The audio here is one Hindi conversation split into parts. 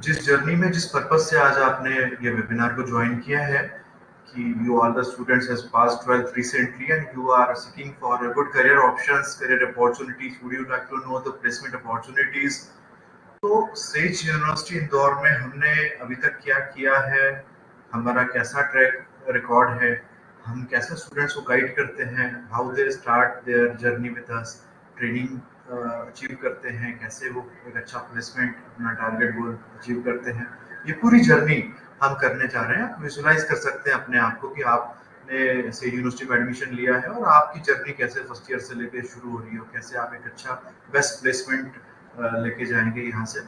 जिस जर्नी में जिस पर्पज से आज आपने ये वेबिनार को ज्वाइन किया है कि you all the students has passed 12th recently and you are seeking for a good career options, career opportunities. Would you like to know the placement opportunities? तो सेज यूनिवर्सिटी इंदौर में हमने अभी तक क्या किया है, हमारा कैसा ट्रैक रिकॉर्ड है, हम कैसे स्टूडेंट्स को गाइड करते हैं, how they start their journey with us, training achieve करते हैं, कैसे वो एक अच्छा प्लेसमेंट अपना टारगेट गोल अचीव करते हैं, ये पूरी जर्नी हम करने जा रहे हैं। विजुलाइज कर सकते हैं अपने आप को कि आपने सेज यूनिवर्सिटी में एडमिशन लिया है और आपकी जर्नी कैसे फर्स्ट ईयर से लेकर शुरू हो रही है, कैसे आप एक अच्छा बेस्ट प्लेसमेंट लेके जाएंगे यहाँ से।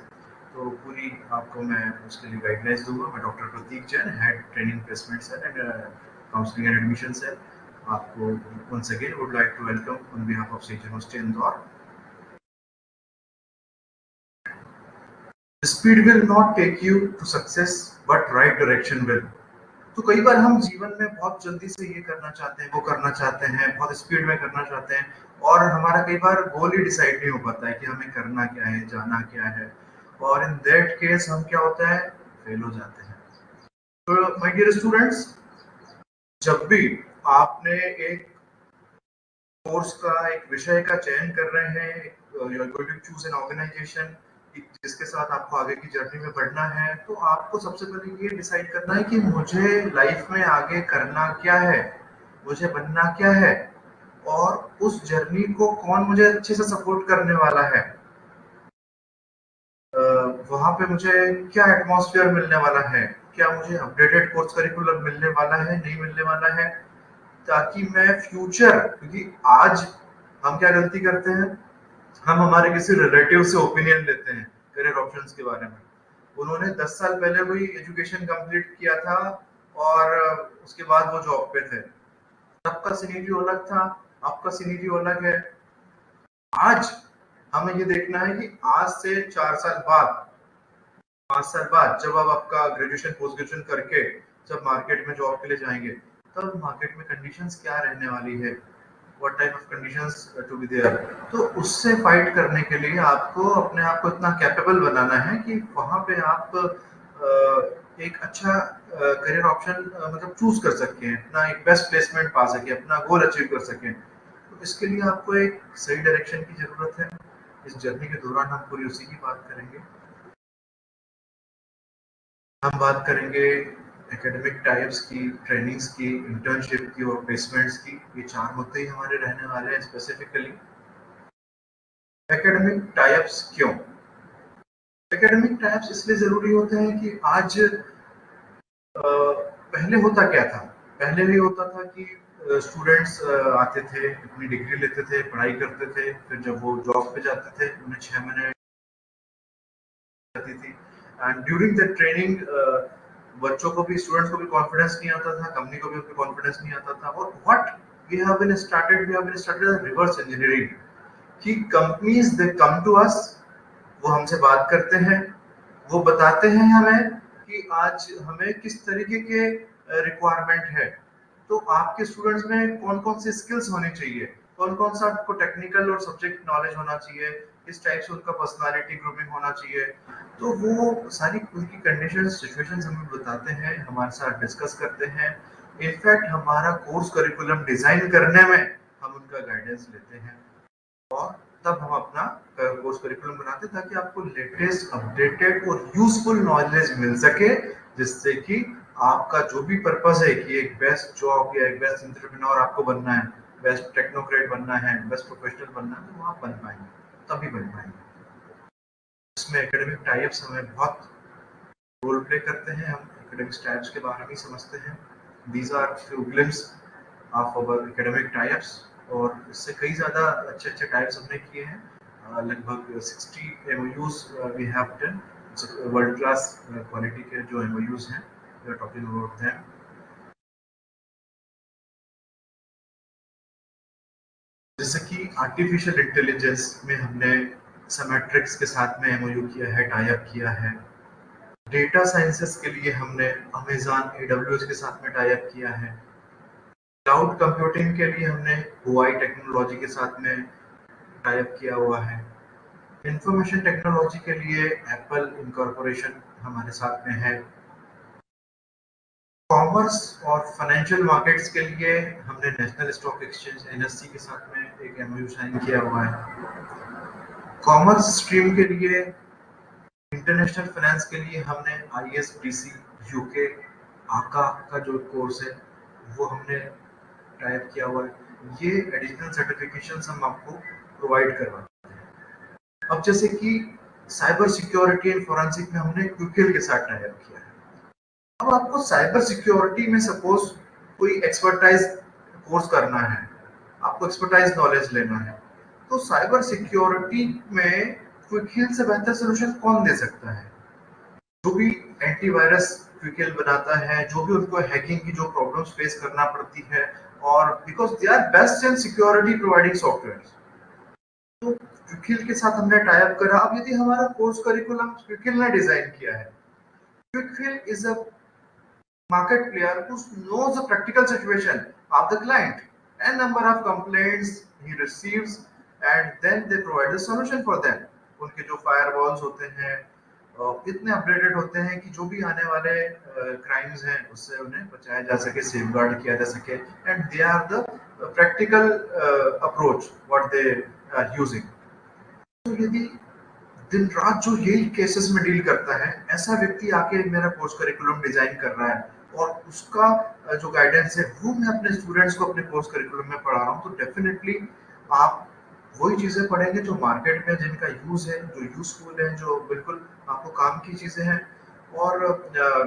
तो पूरी आपको मैं उसके लिए गाइडलाइंस दूंगा। मैं doctor Prateek Jain, head training placement cell and counselling and admission cell, आपको once again would like to welcome on behalf of Sage university Indore. Speed will not take you to success but right direction will. तो कई बार हम जीवन में बहुत जल्दी से ये करना चाहते हैं, वो करना चाहते हैं, बहुत स्पीड में करना चाहते हैं और हमारा कई बार गोल ही डिसाइड नहीं हो पाता है कि हमें करना क्या है, जाना क्या है, और इन दैट केस हम क्या होता है, फेल हो जाते हैं। तो माय डियर स्टूडेंट्स, जब भी आपने एक कोर्स का, एक विषय का चयन कर रहे हैं, you are going to choose an organisation जिसके साथ आपको आगे की जर्नी में बढ़ना है, तो आपको सबसे पहले ये डिसाइड करना है कि मुझे लाइफ में आगे करना क्या है, मुझे बनना क्या है, और उस जर्नी को कौन मुझे अच्छे से सपोर्ट करने वाला है, वहां पे मुझे क्या एटमॉस्फेयर मिलने वाला है, क्या मुझे अपडेटेड कोर्स करिकुलम मिलने वाला है, नहीं मिलने वाला है, ताकि मैं फ्यूचर, क्योंकि आज हम क्या गलती करते हैं, हम हमारे किसी रिलेटिव से ओपिनियन लेते हैं करियर ऑप्शंस के बारे में। उन्होंने 10 साल पहले कोई एजुकेशन कंप्लीट किया था और उसके बाद वो जॉब पे थे, सबका सिनेरियो अलग था, आपका सिनेरियो अलग है। आज हमें ये देखना है कि आज से 4 साल बाद, 5 साल बाद, जब आप आपका ग्रेजुएशन पोस्ट ग्रेजुएशन करके जब मार्केट में जॉब के लिए जाएंगे, तब मार्केट में कंडीशंस क्या रहने वाली है, what type of conditions to be there. तो उससे फाइट करने के लिए आपको अपने आप को इतना कैपेबल बनाना है कि वहां पे आप एक अच्छा करियर ऑप्शन मतलब चूज कर सकें, अपना एक बेस्ट प्लेसमेंट पा सकें, अपना गोल अचीव कर सकें। तो इसके लिए आपको एक सही डायरेक्शन की जरूरत है। इस जर्नी के दौरान हम पूरी उसी की बात करेंगे। हम बात करेंगे एकेडमिक टाइप्स की, ट्रेनिंग्स की, इंटर्नशिप की और प्लेसमेंट्स की। ये 4 मुद्दे ही हमारे रहने वाले हैं स्पेसिफिकली। एकेडमिक टाइप्स क्यों? एकेडमिक टाइप्स इसलिए जरूरी होते हैं कि आज पहले होता क्या था, पहले भी होता था कि स्टूडेंट्स आते थे, अपनी डिग्री लेते थे, पढ़ाई करते थे, फिर जब वो जॉब पे जाते थे उन्हें 6 महीने जाती थी, एंड ड्यूरिंग द ट्रेनिंग बच्चों को भी, स्टूडेंट्स को भी कॉन्फिडेंस नहीं आता था, कंपनी को भी कॉन्फिडेंस नहीं आता था। और what we have been started reverse engineering, कि companies they come to us, वो हमसे बात करते हैं, वो बताते हैं हमें कि आज हमें किस तरीके के रिक्वायरमेंट है, तो आपके स्टूडेंट्स में कौन कौन सी स्किल्स होनी चाहिए, कौन कौन सा आपको टेक्निकल और सब्जेक्ट नॉलेज होना चाहिए, किस टाइप से उनका पर्सनालिटी ग्रूमिंग होना चाहिए। तो वो सारी उनकी कंडीशंस, सिचुएशंस हमें बताते हैं, हमारे साथ डिस्कस करते हैं। इनफैक्ट हमारा कोर्स करिकुलम डिजाइन करने में हम उनका गाइडेंस लेते हैं और तब हम अपना कोर्स करिकुलम बनाते हैं, ताकि आपको लेटेस्ट, अपडेटेड और यूजफुल नॉलेज मिल सके, जिससे कि आपका जो भी पर्पस है कि एक बेस्ट जॉब या एक बेस्ट एंटरप्रेन्योर आपको बनना है, बेस्ट टेक्नोक्रेट बनना है, बेस्ट प्रोफेशनल बनना है, तो आप बन पाएंगे, तभी बन पाएंगे। इसमें एकेडमिक टाइप्स हमें बहुत रोल प्ले करते हैं। हम एकेडमिक टाइप्स के बारे में समझते हैं। These are few glimpse of our academic types, और इससे कई ज़्यादा अच्छे अच्छे टाइप्स हमने किए हैं। लगभग 60 MOUs we have done, world class quality के जो MOUs हैं, we are talking about them. जैसे कि आर्टिफिशियल इंटेलिजेंस में हमने समेट्रिक्स के साथ में MOU किया है, टाई अप किया है। डेटा साइंसेस के लिए हमने अमेज़न AWS के साथ में टाई अप किया है। क्लाउड कंप्यूटिंग के लिए हमने हुआई टेक्नोलॉजी के साथ में टाई अप किया हुआ है। इंफॉर्मेशन टेक्नोलॉजी के लिए एप्पल इनकॉर्पोरेशन हमारे साथ में है। कॉमर्स और फाइनेंशियल मार्केट्स के लिए हमने नेशनल स्टॉक एक्सचेंज एनएससी के साथ में एक एमओयू साइन किया हुआ है। कॉमर्स स्ट्रीम के लिए इंटरनेशनल फाइनेंस के लिए हमने आईएसबीसी यूके आका का जो कोर्स है वो हमने टाइप किया हुआ है। ये एडिशनल सर्टिफिकेशंस हम आपको प्रोवाइड करवाते हैं। अब जैसे कि साइबर सिक्योरिटी एंड फोरेंसिक में हमने क्विकहिल के साथ टाइप किया है। अब आपको साइबर सिक्योरिटी में सपोज कोई एक्सपर्टाइज कोर्स करना है, आपको एक्सपर्टाइज नॉलेज लेना है, तो साइबर सिक्योरिटी में क्विकहिल से बेहतर सोल्यूशन कौन दे सकता है? जो भी एंटीवायरस क्विकहिल बनाता है, जो भी उनको हैकिंग की जो प्रॉब्लम्स फेस करना पड़ती है, और because they are best in security providing software, तो क्विकहिल के साथ हमने टाई अप करा। अब यदि हमारा कोर्स करिकुलम क्विकहिल ने डिजाइन किया है, Quick Heal is a market player who knows the practical situation of the client and number of complaints he receives, and then they provide the solution for them. उनके जो firewalls होते हैं इतने अपडेटेड होते हैं कि जो भी आने वाले क्राइम्स हैं उससे उन्हें बचाया जा सके, सेफगार्ड किया जा सके, and they are the practical approach what they are using. तो यदि दिन रात जो यही केसेस में डील करता है, ऐसा व्यक्ति आके मेरा कोर्स करिकुलम डिजाइन कर रहा है और उसका जो गाइडेंस है वो मैं अपने स्टूडेंट्स को अपने कोर्स करिकुलम में पढ़ा रहा हूँ, तो डेफिनेटली आप वही चीजें पढ़ेंगे जो मार्केट में जिनका यूज है, जो यूजफुल है, जो बिल्कुल आपको काम की चीजें हैं, और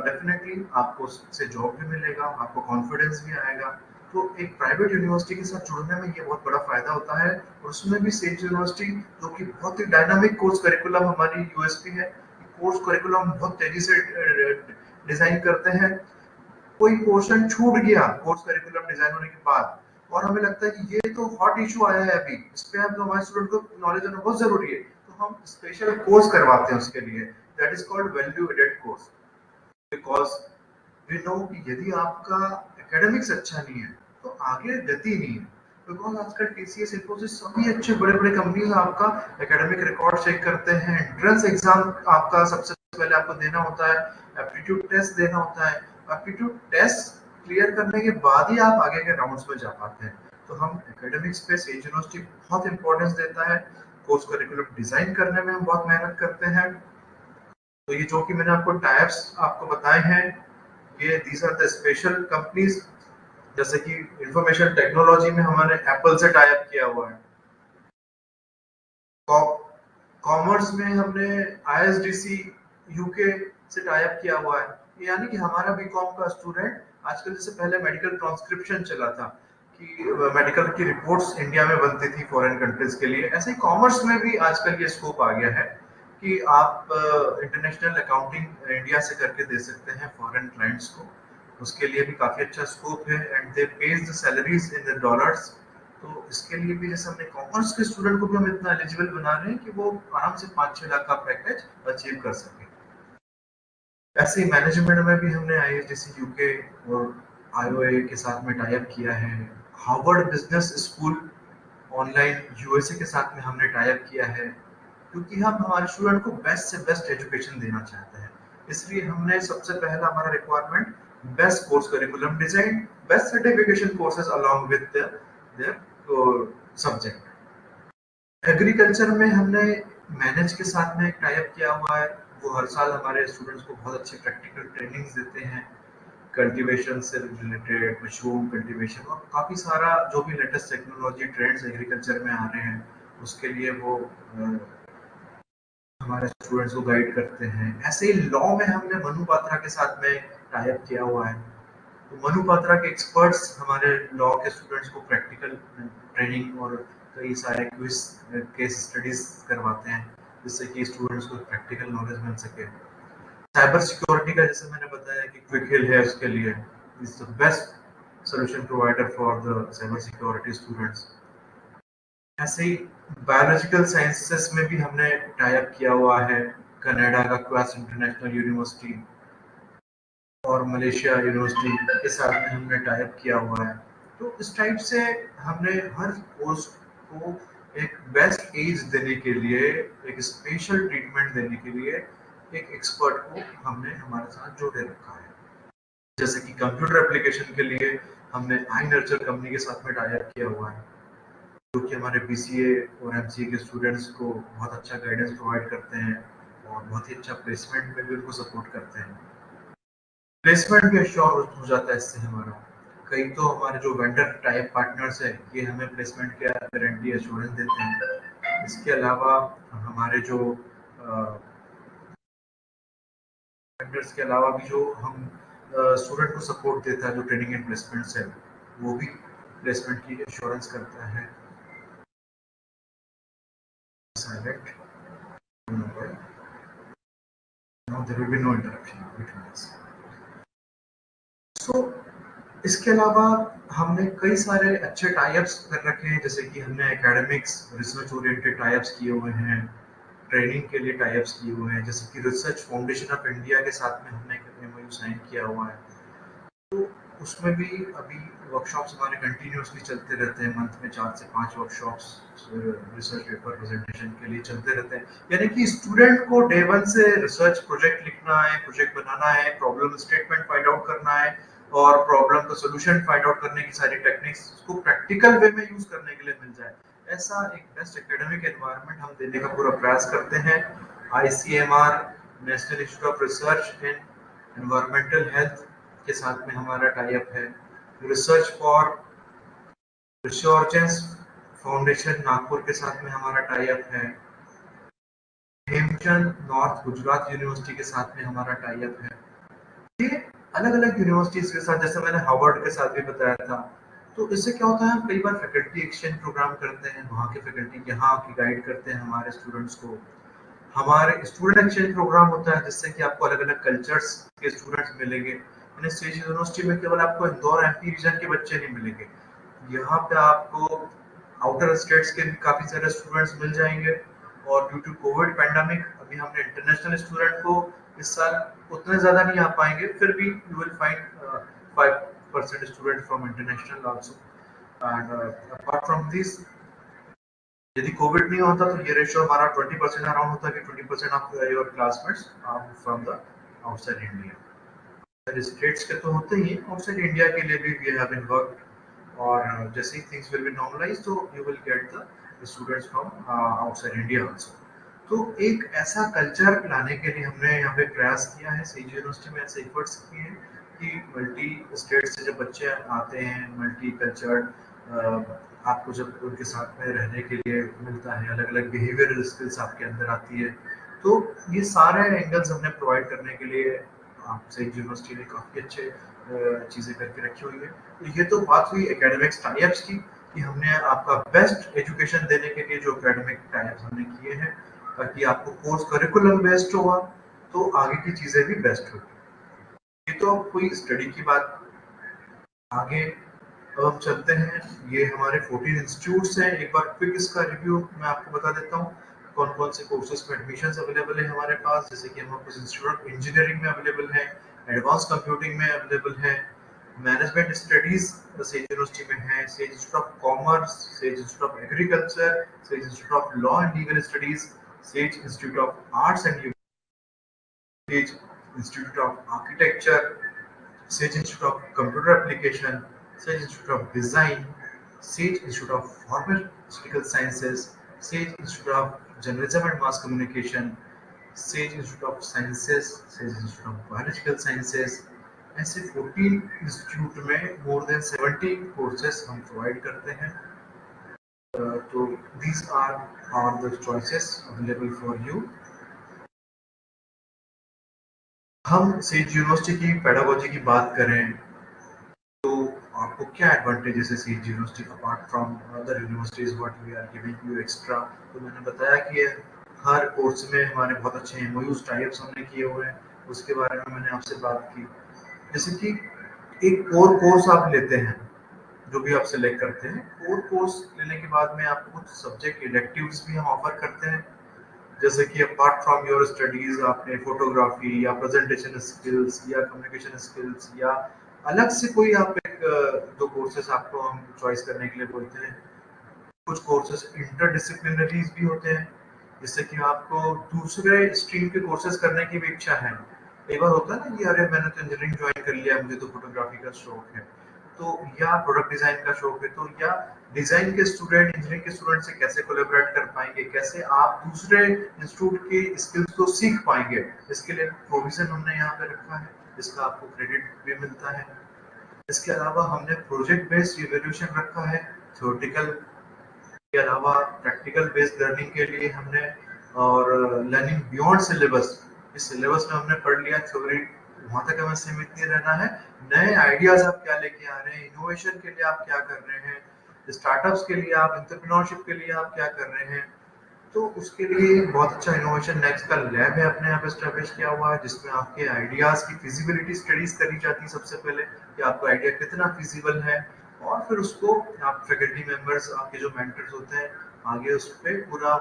डेफिनेटली आपको उससे जॉब भी मिलेगा, आपको कॉन्फिडेंस भी आएगा। तो एक प्राइवेट यूनिवर्सिटी के साथ जुड़ने में ये बहुत बड़ा फायदा होता है, और उसमें भी सेज यूनिवर्सिटी जो कि बहुत ही डायनामिक कोर्स करिकुलम हमारी यूएसपी है। कोर्स करिकुलम बहुत तेजी से डिजाइन करते हैं। कोई पोर्शन छूट गया कोर्स करिकुलम डिजाइन होने के बाद और हमें लगता है कि ये तो हॉट इशू आया है अभी, इस पे हम तो हमारे स्टूडेंट को नॉलेज होना बहुत जरूरी है, तो हम स्पेशल कोर्स करवाते हैं उसके लिए, that is called value added course. Because we know कि यदि आपका एकेडमिक्स अच्छा नहीं है तो आगे गति नहीं है। बिकॉज आजकल टीसीएस, इन्फोसिस सभी अच्छे बड़े बड़े कंपनीज आपका एकेडमिक रिकॉर्ड चेक करते हैं। एंट्रेंस एग्जाम आपका सबसे पहले आपको देना होता है, एप्टीट्यूड टेस्ट देना होता है, एप्टीट्यूड टेस्ट क्लियर करने के बाद ही आप आगे के राउंड्स में जा पाते हैं। तो हम एकेडमिक्स पे सेज यूनिवर्सिटी बहुत इंपॉर्टेंस देता है। कोर्स करिकुलम डिजाइन करने में हम बहुत मेहनत करते हैं। तो ये जो कि मैंने आपको टाइप्स आपको बताए हैं, ये these are the special companies. जैसे कि इंफॉर्मेशन टेक्नोलॉजी में हमने एप्पल से टाई अप किया हुआ है। कॉमर्स में हमने आईएसडीसी यूके से टाई अप किया हुआ है। यानी कि हमारा बीकॉम का स्टूडेंट आजकल, जैसे पहले मेडिकल ट्रांसक्रिप्शन चला था कि मेडिकल की रिपोर्ट्स इंडिया में बनती थी फॉरेन कंट्रीज के लिए, ऐसे ही कॉमर्स में भी आजकल ये स्कोप आ गया है कि आप इंटरनेशनल अकाउंटिंग इंडिया से करके दे सकते हैं फॉरेन क्लाइंट्स को। उसके लिए भी काफी अच्छा स्कोप है, and they page the salaries in the dollars. तो इसके लिए भी जैसे हमने कॉमर्स के स्टूडेंट को भी हम इतना एलिजिबल बना रहे हैं कि वो आराम से 5-6 लाख का पैकेज अचीव कर सके। ऐसे ही मैनेजमेंट में भी हमने आईएसडीसी यूके और आईओए के साथ में टाई अप किया है। Harvard business school online USA के साथ में हमने टाई अप किया है, क्योंकि हम हमारे स्टूडेंट को बेस्ट से बेस्ट एजुकेशन देना चाहते हैं। इसलिए हमने सबसे पहला हमारा requirement best course curriculum design, best certification courses along with their subject. Agriculture में हमने मैनेज के साथ में टाई अप किया हुआ है। वो हर साल हमारे स्टूडेंट्स को बहुत अच्छी प्रैक्टिकल ट्रेनिंग्स देते हैं, कल्टीवेशन से रिलेटेड, मशरूम कल्टीवेशन और काफ़ी सारा जो भी लेटेस्ट टेक्नोलॉजी ट्रेंड्स एग्रीकल्चर में आ रहे हैं उसके लिए वो हमारे स्टूडेंट्स को गाइड करते हैं। ऐसे ही लॉ में हमने मनु पात्रा के साथ में टाई अप किया हुआ है। तो मनु पात्रा के एक्सपर्ट्स हमारे लॉ के स्टूडेंट्स को प्रैक्टिकल ट्रेनिंग और कई सारे क्विज केस स्टडीज करवाते हैं, जिससे कि स्टूडेंट्स को प्रैक्टिकल नॉलेज मिल सके। साइबर सिक्योरिटी का जैसे मैंने बताया कि क्विकहिल है, उसके लिए is the best solution provider for the cyber security students. ऐसे ही बायोलॉजिकल साइंसेस में भी हमने टाई अप किया हुआ है। कनाडा का क्वास इंटरनेशनल यूनिवर्सिटी और मलेशिया यूनिवर्सिटी के साथ में हमने टाई अप किया हुआ है। तो इस टाइप से हमने हर कोर्स को एक बेस्ट एज देने के लिए, एक स्पेशल ट्रीटमेंट देने के लिए एक एक्सपर्ट को हमने हमारे साथ जोड़े रखा है। जैसे कि कंप्यूटर एप्लीकेशन के लिए हमने आई नर्चर कंपनी के साथ में टाई अप किया हुआ है, जो कि हमारे बीसीए और एमसीए के स्टूडेंट्स को बहुत अच्छा गाइडेंस प्रोवाइड करते हैं और बहुत ही अच्छा प्लेसमेंट में भी उनको सपोर्ट करते हैं। प्लेसमेंट भी अश्योर हो जाता है इससे हमारा। कई तो हमारे जो वेंडर टाइप पार्टनर्स है ये हमें प्लेसमेंट का गारंटी एश्योरेंस देते हैं। इसके अलावा हमारे जो वेंडर्स के अलावा भी जो हम स्टूडेंट को सपोर्ट देता है, जो ट्रेनिंग एंड प्लेसमेंट्स है, वो भी प्लेसमेंट की एश्योरेंस करता है। Silent, now there will be no interruption between us. So इसके अलावा हमने कई सारे अच्छे टाइप्स कर रखे हैं, जैसे कि हमने एकेडमिक्स रिसर्च ओरिएंटेड टाइप्स किए हुए हैं, ट्रेनिंग के लिए टाइप्स किए हुए हैं, जैसे कि रिसर्च फाउंडेशन ऑफ इंडिया के साथ में हमने एक एमओयू साइन किया हुआ है। तो उसमें भी अभी वर्कशॉप्स हमारे कंटिन्यूसली चलते रहते हैं, मंथ में 4 से 5 वर्कशॉप्स रिसर्च पेपर प्रेजेंटेशन के लिए चलते रहते हैं। यानी कि स्टूडेंट को डे 1 से रिसर्च प्रोजेक्ट लिखना है, प्रोजेक्ट बनाना है, प्रॉब्लम स्टेटमेंट फाइंड आउट करना है और प्रॉब्लम का सोल्यूशन फाइंड आउट करने की सारी टेक्निक्स उसको प्रैक्टिकल वे में यूज करने के लिए मिल जाए। ऐसा एक बेस्ट एकेडमिक एनवायरनमेंट हम देने का पूरा प्रयास करते हैं। ICMR, national institute of research in environmental health के साथ में हमारा टाई अप है। रिसर्च फॉर रिसर्चेंस फाउंडेशन नागपुर के साथ में हमारा टाई अप है। हेमचंद नॉर्थ गुजरात यूनिवर्सिटी के साथ में हमारा टाई अप है। ये अलग अलग यूनिवर्सिटीज के साथ, जैसे मैंने हार्वर्ड के साथ भी बताया था। तो इससे क्या होता है, हम कई बार फैकल्टी एक्सचेंज प्रोग्राम करते हैं, वहाँ के फैकल्टी यहाँ की गाइड करते हैं हमारे स्टूडेंट्स को। हमारे स्टूडेंट एक्सचेंज प्रोग्राम होता है जिससे कि आपको अलग अलग कल्चर्स के स्टूडेंट्स मिलेंगे। सेज यूनिवर्सिटी में केवल आपको इंदौर एमपी रीजन के बच्चे नहीं मिलेंगे, यहाँ पे आपको आउटर स्टेट्स के भी काफी सारे स्टूडेंट्स मिल जाएंगे। और ड्यू टू कोविड पैंडेमिक अभी हमने इंटरनेशनल स्टूडेंट को इस साल उतने ज्यादा नहीं आ पाएंगे, फिर भी you will find 5% student from international also. And apart from this, यदि कोविड नहीं होता तो ये रेशियो हमारा 20% अराउंड होता है कि 20% of your classmates are from the outside India. States के तो होते ही, आउटसाइड इंडिया के लिए भी वी हैव बीन वर्कड। और जैसे ही थिंग्स विल बी नॉर्मलाइज तो you will get the students from outside India also. तो एक ऐसा कल्चर लाने के लिए हमने यहाँ पे प्रयास किया है, सेज यूनिवर्सिटी में ऐसे एफर्ट्स किए हैं कि मल्टी स्टेट से जब बच्चे आते हैं, मल्टी कल्चर्ड, आपको जब उनके साथ में रहने के लिए मिलता है, अलग अलग बिहेवियरल स्किल्स आपके अंदर आती है। तो ये सारे एंगल्स हमने प्रोवाइड करने के लिए सेज यूनिवर्सिटी ने काफ़ी अच्छे चीज़ें करके रखी हुई है। तो ये तो बात हुई एकेडमिक्स टाइप्स की, कि हमने आपका बेस्ट एजुकेशन देने के लिए जो एकेडमिक टाइप्स हमने किए हैं, ताकि आपको कोर्स करिकुलम बेस्ट होगा तो आगे की चीज़ें भी बेस्ट होगी। ये तो कोई स्टडी की बात। आगे अब हम चलते हैं, ये हमारे 14 इंस्टीट्यूट्स हैं। एक बार क्विक इसका रिव्यू मैं आपको बता देता हूँ कौन कौन से कोर्सेज में एडमिशंस अवेलेबल है हमारे पास। जैसे कि हमारे पास इंस्टीट्यूट ऑफ इंजीनियरिंग में अवेलेबल है, एडवांस कंप्यूटिंग में अवेलेबल है, मैनेजमेंट स्टडीज सेज यूनिवर्सिटी में है, says institute of commerce, says institute of agriculture, says institute of law and legal studies, says institute of arts and says institute of architecture, Sage Institute of Computer Application, Sage Institute of Design, Sage Institute of Pharmaceutical Sciences, Sage Institute of Journalism and Mass Communication, Sage Institute of Sciences, Sage Institute of Biological Sciences। ऐसे 14 इंस्टीट्यूट में more than 70 कोर्सेज हम प्रोवाइड करते हैं। तो these are the choices available for you। हम सेज यूनिवर्सिटी की पेडागोजी की बात करें तो आपको क्या एडवांटेजेस है Sage university apart from other universities, what we are giving you extra. तो मैंने बताया कि हर कोर्स में हमारे बहुत अच्छे एमओयूज टाइप्स हमने किए हुए हैं, उसके बारे में मैंने आपसे बात की। जैसे कि एक कोर कोर्स आप लेते हैं, जो भी आप सिलेक्ट करते हैं, कोर कोर्स लेने के बाद में आपको कुछ सब्जेक्ट इलेक्टिव्स भी हम ऑफर करते हैं। जैसे कि अपार्ट फ्रॉम योर स्टडीज आपने फोटोग्राफी या प्रेजेंटेशन स्किल्स या कम्युनिकेशन स्किल्स या अलग से कोई आप एक दो कोर्सेज आपको हम चॉइस करने के लिए बोलते हैं। कुछ कोर्सेज इंटरडिसिप्लिनरीज भी होते हैं, जिससे कि आपको दूसरे स्ट्रीम के कोर्सेज करने की भी इच्छा है। कई बार होता है ना कि अरे मैंने तो इंजीनियरिंग ज्वाइन कर लिया, मुझे तो फोटोग्राफी का शौक है, तो या प्रोडक्ट डिजाइन का शौक है, तो या डिजाइन के स्टूडेंट इंजीनियरिंग के स्टूडेंट से कैसे कोलैबोरेट कर पाएंगे, कैसे आप दूसरे इंस्टीट्यूट के स्किल्स को सीख पाएंगे, इसके लिए प्रोविजन हमने यहाँ पे रखा है, जिसका आपको क्रेडिट भी मिलता है। इसके अलावा हमने प्रोजेक्ट बेस्ड इवैल्यूएशन रखा है, थ्योरेटिकल के अलावा प्रैक्टिकल बेस्ड लर्निंग के लिए हमने, और लर्निंग बियॉन्ड सिलेबस, इस सिलेबस में हमने पढ़ लिया थ्योरी, वहां तक हमें सीमित नहीं रहना है। नए आइडियाज आप क्या लेके आ रहे हैं, इनोवेशन के लिए आप क्या कर रहे हैं, स्टार्टअप्स के लिए आप, एंटरप्रेन्योरशिप के लिए आप क्या कर रहे हैं, तो उसके लिए बहुत अच्छा इनोवेशन नेक्स्ट का लैब है अपने आप एस्टेब्लिश किया हुआ है, जिसमें आपके आइडियाज की फिजिबिलिटी स्टडीज करी जाती है सबसे पहले, कि आपका आइडिया कितना फिजिबल है, और फिर उसको आप फैकल्टी मेंबर्स, आपके जो मेंटर्स होते हैं, आगे उस पर पूरा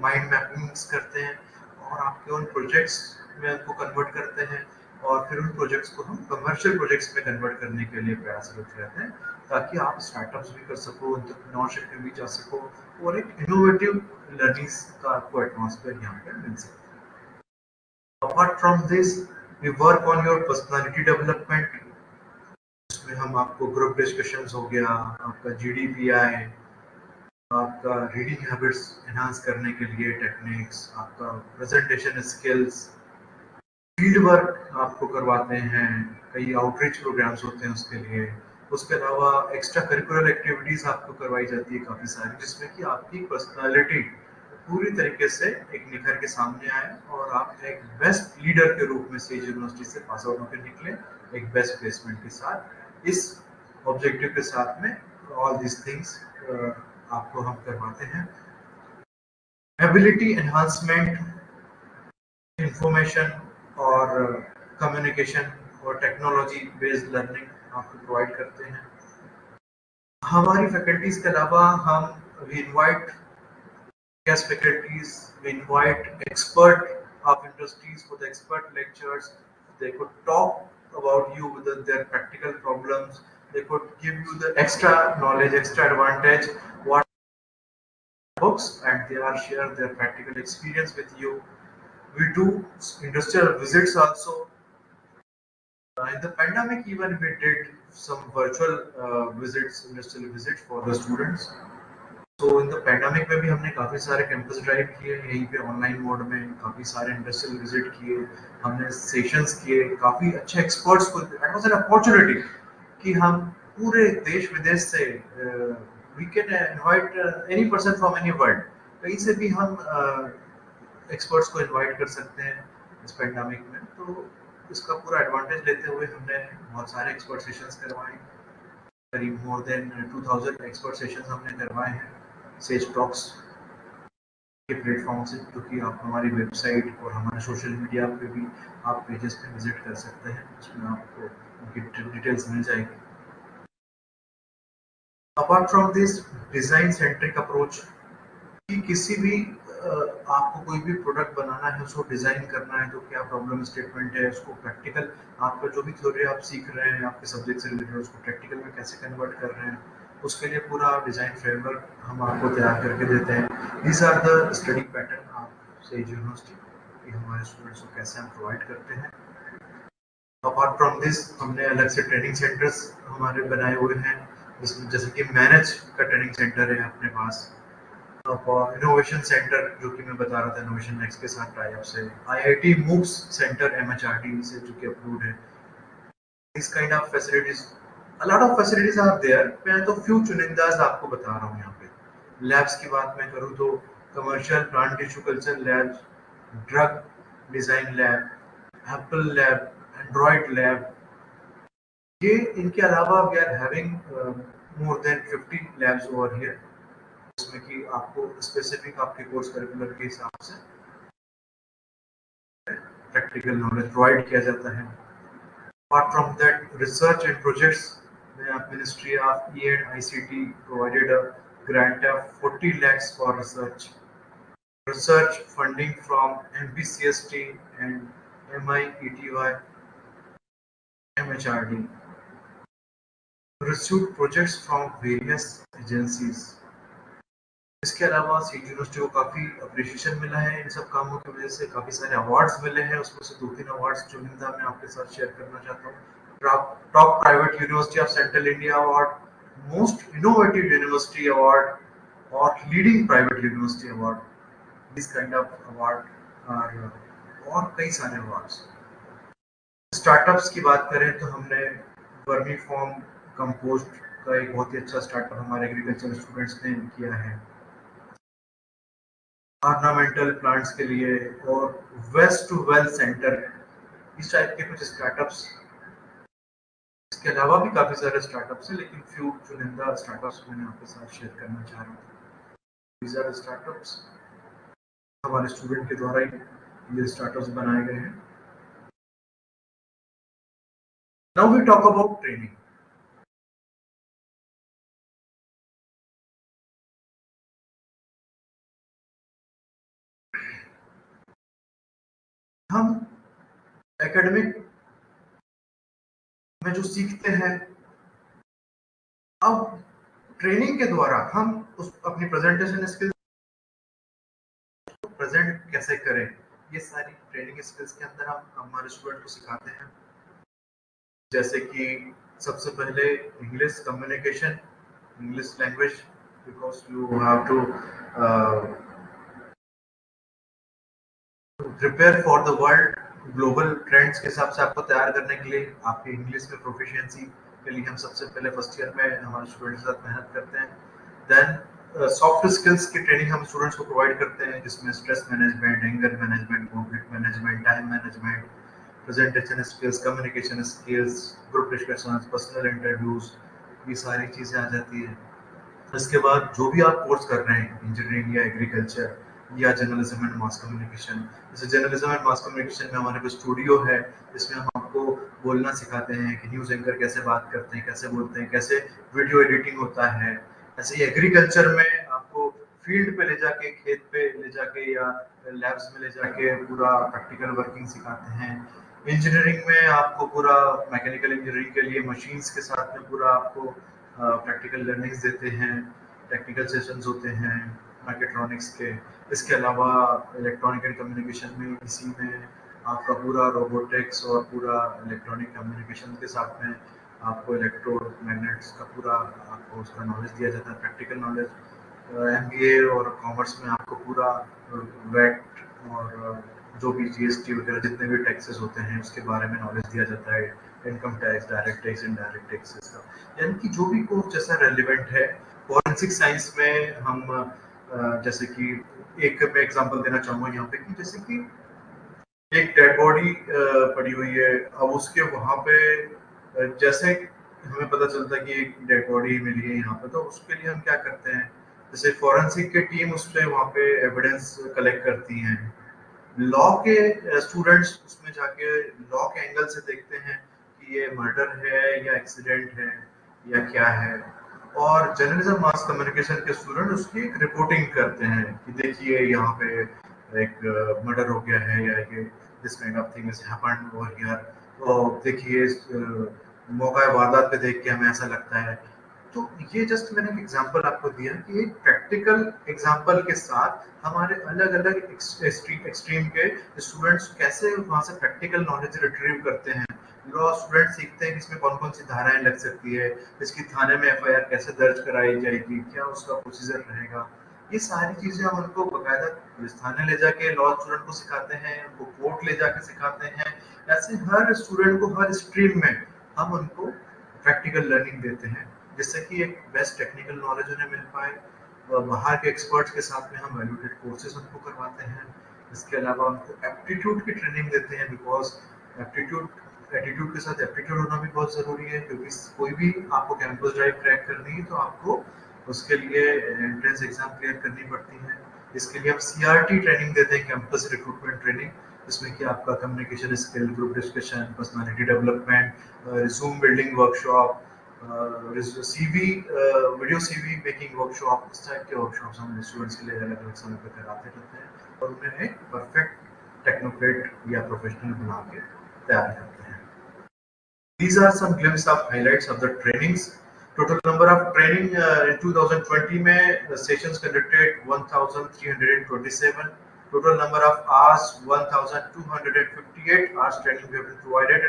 माइंड मैपिंग्स करते हैं, और आपके उन प्रोजेक्ट्स में उनको कन्वर्ट करते हैं, और फिर उन प्रोजेक्ट्स को हम कमर्शियल प्रोजेक्ट्स में कन्वर्ट करने के लिए प्रयासरत रहते हैं, ताकि आप स्टार्टअप्स भी कर सको, एंटरप्रेन्योरशिप में भी जा सको, और एक इनोवेटिव लर्निंग का आपको एटमॉस्फेयर यहाँ पे मिल सकता है। Apart from this, we work on your personality development, इसमें हम आपको ग्रुप डिस्कशंस हो गया, आपका जीडीपीआई, आपका रीडिंग हैबिट्स एनहांस करने के लिए टेक्निक्स, आपका प्रेजेंटेशन स्किल्स, फील्ड वर्क आपको करवाते हैं, कई आउटरीच प्रोग्राम्स होते हैं उसके लिए, उसके अलावा एक्स्ट्रा करिकुलर एक्टिविटीज आपको करवाई जाती है काफ़ी सारी, जिसमें कि आपकी पर्सनालिटी पूरी तरीके से एक निखर के सामने आए, और आप एक बेस्ट लीडर के रूप में सेज यूनिवर्सिटी से पास आउट होकर निकले, एक बेस्ट प्लेसमेंट के साथ। इस ऑब्जेक्टिव के साथ में ऑल दिस थिंग्स आपको हम करवाते हैं। एबिलिटी एनहांसमेंट, इंफॉर्मेशन और कम्युनिकेशन और टेक्नोलॉजी बेस्ड लर्निंग आपको प्रोवाइड करते हैं। हमारी फैकल्टीज के अलावा हम we invite guest faculties, we invite expert of industries for the expert lectures. They could talk about you with their practical problems. They could give you the extra knowledge, extra advantage, what books, and they are share their practical experience with you. We do industrial visits also. In the pandemic, even we did some virtual visits, industrial visits for the students. तो इन द पैंडेमिक में भी हमने काफ़ी सारे कैंपस ड्राइव किए, यहीं पे ऑनलाइन मोड में काफ़ी सारे इंडस्ट्रियल विजिट किए, हमने सेशंस किए, काफ़ी अच्छे एक्सपर्ट्स को, इट वाज एन अपॉर्चुनिटी कि हम पूरे देश विदेश से, we can invite any person from any world, कहीं से भी हम एक्सपर्ट्स को इनवाइट कर सकते हैं इस पैंडेमिक में। तो इसका पूरा एडवांटेज लेते हुए हमने बहुत सारे एक्सपर्ट सेशंस करवाए, करीब मोर देन 2000 एक्सपर्ट सेशंस हमने करवाए हैं सेज टॉक्स के प्लेटफॉर्म से, जो कि आप हमारी वेबसाइट और हमारे सोशल मीडिया पे भी आप पेजेस पे विजिट कर सकते हैं, उसमें आपको उनकी डिटेल्स मिल जाएगी। Apart from this design centric approach, कि किसी भी आपको कोई भी प्रोडक्ट बनाना है, उसको डिज़ाइन करना है, तो क्या प्रॉब्लम स्टेटमेंट है, उसको प्रैक्टिकल, आपका जो भी थ्योरी आप सीख रहे हैं आपके सब्जेक्ट से रिलेटेड, उसको प्रैक्टिकल में कैसे कन्वर्ट कर रहे हैं, उसके लिए पूरा डिज़ाइन फ्रेमवर्क हम आपको तैयार करके देते हैं। These are the study pattern आप सेज यूनिवर्सिटी हमारे स्टूडेंट्स को कैसे हम प्रोवाइड करते हैं। अपार्ट फ्रॉम दिस, हमने अलग से ट्रेनिंग सेंटर्स हमारे बनाए हुए हैं, जिसमें जैसे कि मैनेज का ट्रेनिंग सेंटर है अपने पास, इनोवेशन सेंटर जो कि मैं बता रहा था इनोवेशन नेक्स्ट के साथ टाई अप से, आईआईटी मूव्स सेंटर एमएचआरडी से जो कि अप्रूव्ड है। इस kind of facilities, a lot of facilities are there, मैं तो फ्यू चुनिंदाज आपको बता रहा हूँ यहाँ पे। लैब्स की बात मैं करूँ तो commercial plant tissue culture lab, drug design lab, Apple lab, Android lab, ये इनके अलावा we are having more than 50 labs over here, जिसमें कि आपको स्पेसिफिक आपके कोर्स करिकुलर के हिसाब से प्रैक्टिकल नॉलेज प्रोवाइड किया जाता है। Apart from that, research and projects, the Ministry of E and ICT provided a grant of 40 lakhs for research. Research funding from MPCST and MIETY, MHRD. Received projects from various agencies. इसके अलावा सीट यूनिवर्सिटी को काफ़ी अप्रिशिएशन मिला है इन सब कामों की वजह से, काफ़ी सारे अवार्ड्स मिले हैं, उसमें से 2-3 अवार्ड्स चुनिंदा मैं आपके साथ शेयर करना चाहता हूँ। Top private university of central India award, most innovative university award और leading private university award, this kind of award और कई सारे अवार्ड्स। स्टार्टअप्स की बात करें तो हमने वर्मी फॉर्म कंपोस्ट का एक बहुत ही अच्छा स्टार्टअप हमारे एग्रीकल्चर स्टूडेंट्स ने किया है, ऑर्नामेंटल प्लांट्स के लिए, और वेस्ट टू वेल्थ सेंटर, इस टाइप के कुछ स्टार्टअप्स। इसके अलावा भी काफ़ी सारे स्टार्टअप्स हैं, लेकिन फ्यू चुनिंदा स्टार्टअप्स मैंने आपके साथ शेयर करना चाह रहा हूँ। दीज आर स्टार्टअप्स, हमारे स्टूडेंट के द्वारा ही ये स्टार्टअप्स बनाए गए हैं। Now we talk about training. हम एकेडमिक में जो सीखते हैं, अब ट्रेनिंग के द्वारा हम उस अपनी प्रेजेंटेशन स्किल्स प्रेजेंट कैसे करें, ये सारी ट्रेनिंग स्किल्स के अंदर हम हमारे स्टूडेंट को सिखाते हैं। जैसे कि सबसे पहले English communication, English language, because you have to prepare for the world, global trends के हिसाब से आपको तैयार करने के लिए आपकी इंग्लिश में प्रोफिशिएंसी के लिए हम सबसे पहले फर्स्ट ईयर में हमारे स्टूडेंट्स के साथ मेहनत करते हैं। देन सॉफ्ट स्किल्स की ट्रेनिंग हम स्टूडेंट्स को प्रोवाइड करते हैं, जिसमें stress management, anger management, conflict management, time management, presentation skills, communication skills, group discussions, personal interviews, ये सारी चीज़ें आ जाती हैं। इसके बाद जो भी आप कोर्स कर रहे हैं, इंजीनियरिंग या एग्रीकल्चर या जर्नलिज्म एंड मास कम्युनिकेशन, जैसे जर्नलिज्म एंड मास कम्युनिकेशन में हमारे पास स्टूडियो है, जिसमें हम आपको बोलना सिखाते हैं कि न्यूज़ एंकर कैसे बात करते हैं, कैसे बोलते हैं, कैसे वीडियो एडिटिंग होता है। ऐसे ही एग्रीकल्चर में आपको फील्ड पे ले जाके, खेत पे ले जाके या लैब्स में ले जाके पूरा प्रैक्टिकल वर्किंग सिखाते हैं। इंजीनियरिंग में आपको पूरा मैकेनिकल इंजीनियरिंग के लिए मशीन्स के साथ में पूरा आपको प्रैक्टिकल लर्निंग्स देते हैं, टेक्निकल सेशंस होते हैं मैकेट्रॉनिक्स के। इसके अलावा इलेक्ट्रॉनिक एंड कम्युनिकेशन में, इसी में आपका पूरा रोबोटिक्स और पूरा इलेक्ट्रॉनिक कम्युनिकेशन के साथ में आपको इलेक्ट्रोमैग्नेट्स का पूरा आपको उसका नॉलेज दिया जाता है, प्रैक्टिकल नॉलेज। एमबीए और कॉमर्स में आपको पूरा वेट और जो भी जीएसटी वगैरह जितने भी टैक्सेस होते हैं उसके बारे में नॉलेज दिया जाता है, income tax, direct tax, indirect taxes का, यानी कि जो भी कोर्स जैसा रेलिवेंट है। फॉरेंसिक साइंस में हम जैसे कि एक मैं एग्जांपल देना चाहूँगा यहाँ पे, कि जैसे कि एक डेड बॉडी पड़ी हुई है, अब उसके वहाँ पे जैसे हमें पता चलता है कि एक डेड बॉडी मिली है यहाँ पे, तो उसके लिए हम क्या करते हैं, जैसे फॉरेंसिक की टीम उस पे वहाँ पे एविडेंस कलेक्ट करती हैं। लॉ के स्टूडेंट्स उसमें जाके लॉ के एंगल से देखते हैं कि ये मर्डर है या एक्सीडेंट है या क्या है, और जर्नलिज्म मास कम्युनिकेशन के स्टूडेंट उसकी एक रिपोर्टिंग करते हैं कि देखिए यहाँ पे एक मर्डर हो गया है या ये this kind of thing is happened over here, तो देखिए मौका वारदात पे देख के हमें ऐसा लगता है। तो ये जस्ट मैंने एक एग्जांपल आपको दिया कि एक प्रैक्टिकल एग्जांपल के साथ हमारे अलग अलग एक्सट्रीम के स्टूडेंट्स कैसे वहाँ से प्रैक्टिकल नॉलेज रिट्रीव करते हैं। लॉ स्टूडेंट सीखते हैं कि इसमें कौन कौन सी धाराएं लग सकती है, इसकी थाने में एफआईआर कैसे दर्ज कराई जाएगी, क्या उसका प्रोसीजर रहेगा, ये सारी चीजें हम उनको बकायदा पुलिस थाने ले जाके लॉ स्टूडेंट को सिखाते हैं, उनको कोर्ट ले जाके सिखाते हैं। ऐसे हर स्टूडेंट को हर स्ट्रीम में हम उनको प्रैक्टिकल लर्निंग देते हैं, जिससे कि एक बेस्ट टेक्निकल नॉलेज उन्हें मिल पाए। बाहर के एक्सपर्ट्स के साथ में हम वैल्यूटेड कोर्सेज उनको करवाते हैं। इसके अलावा उनको एप्टीट्यूड की ट्रेनिंग देते हैं, बिकॉज एटीट्यूड के साथ एप्टीट्यूड होना भी बहुत ज़रूरी है, क्योंकि कोई भी आपको कैंपस ड्राइव क्रैक करनी है तो आपको उसके लिए एंट्रेंस एग्जाम क्लियर करनी पड़ती है। इसके लिए हम सीआरटी ट्रेनिंग देते हैं, कैंपस रिक्रूटमेंट ट्रेनिंग, जिसमें कि आपका communication skill, group discussion, personality development, resume building workshop, CV video CV making workshop, इस टाइप के वर्कशॉप्स हम स्टूडेंट्स के लिए अलग अलग समय पर कराते रहते हैं और उन्हें एक परफेक्ट टेक्नोक्रेट या प्रोफेशनल बना के तैयार करते हैं। These are some glimpses of highlights of the trainings Total number of training in 2020 में sessions conducted 1,327. Total number of hours 1,258 hours training we have been provided.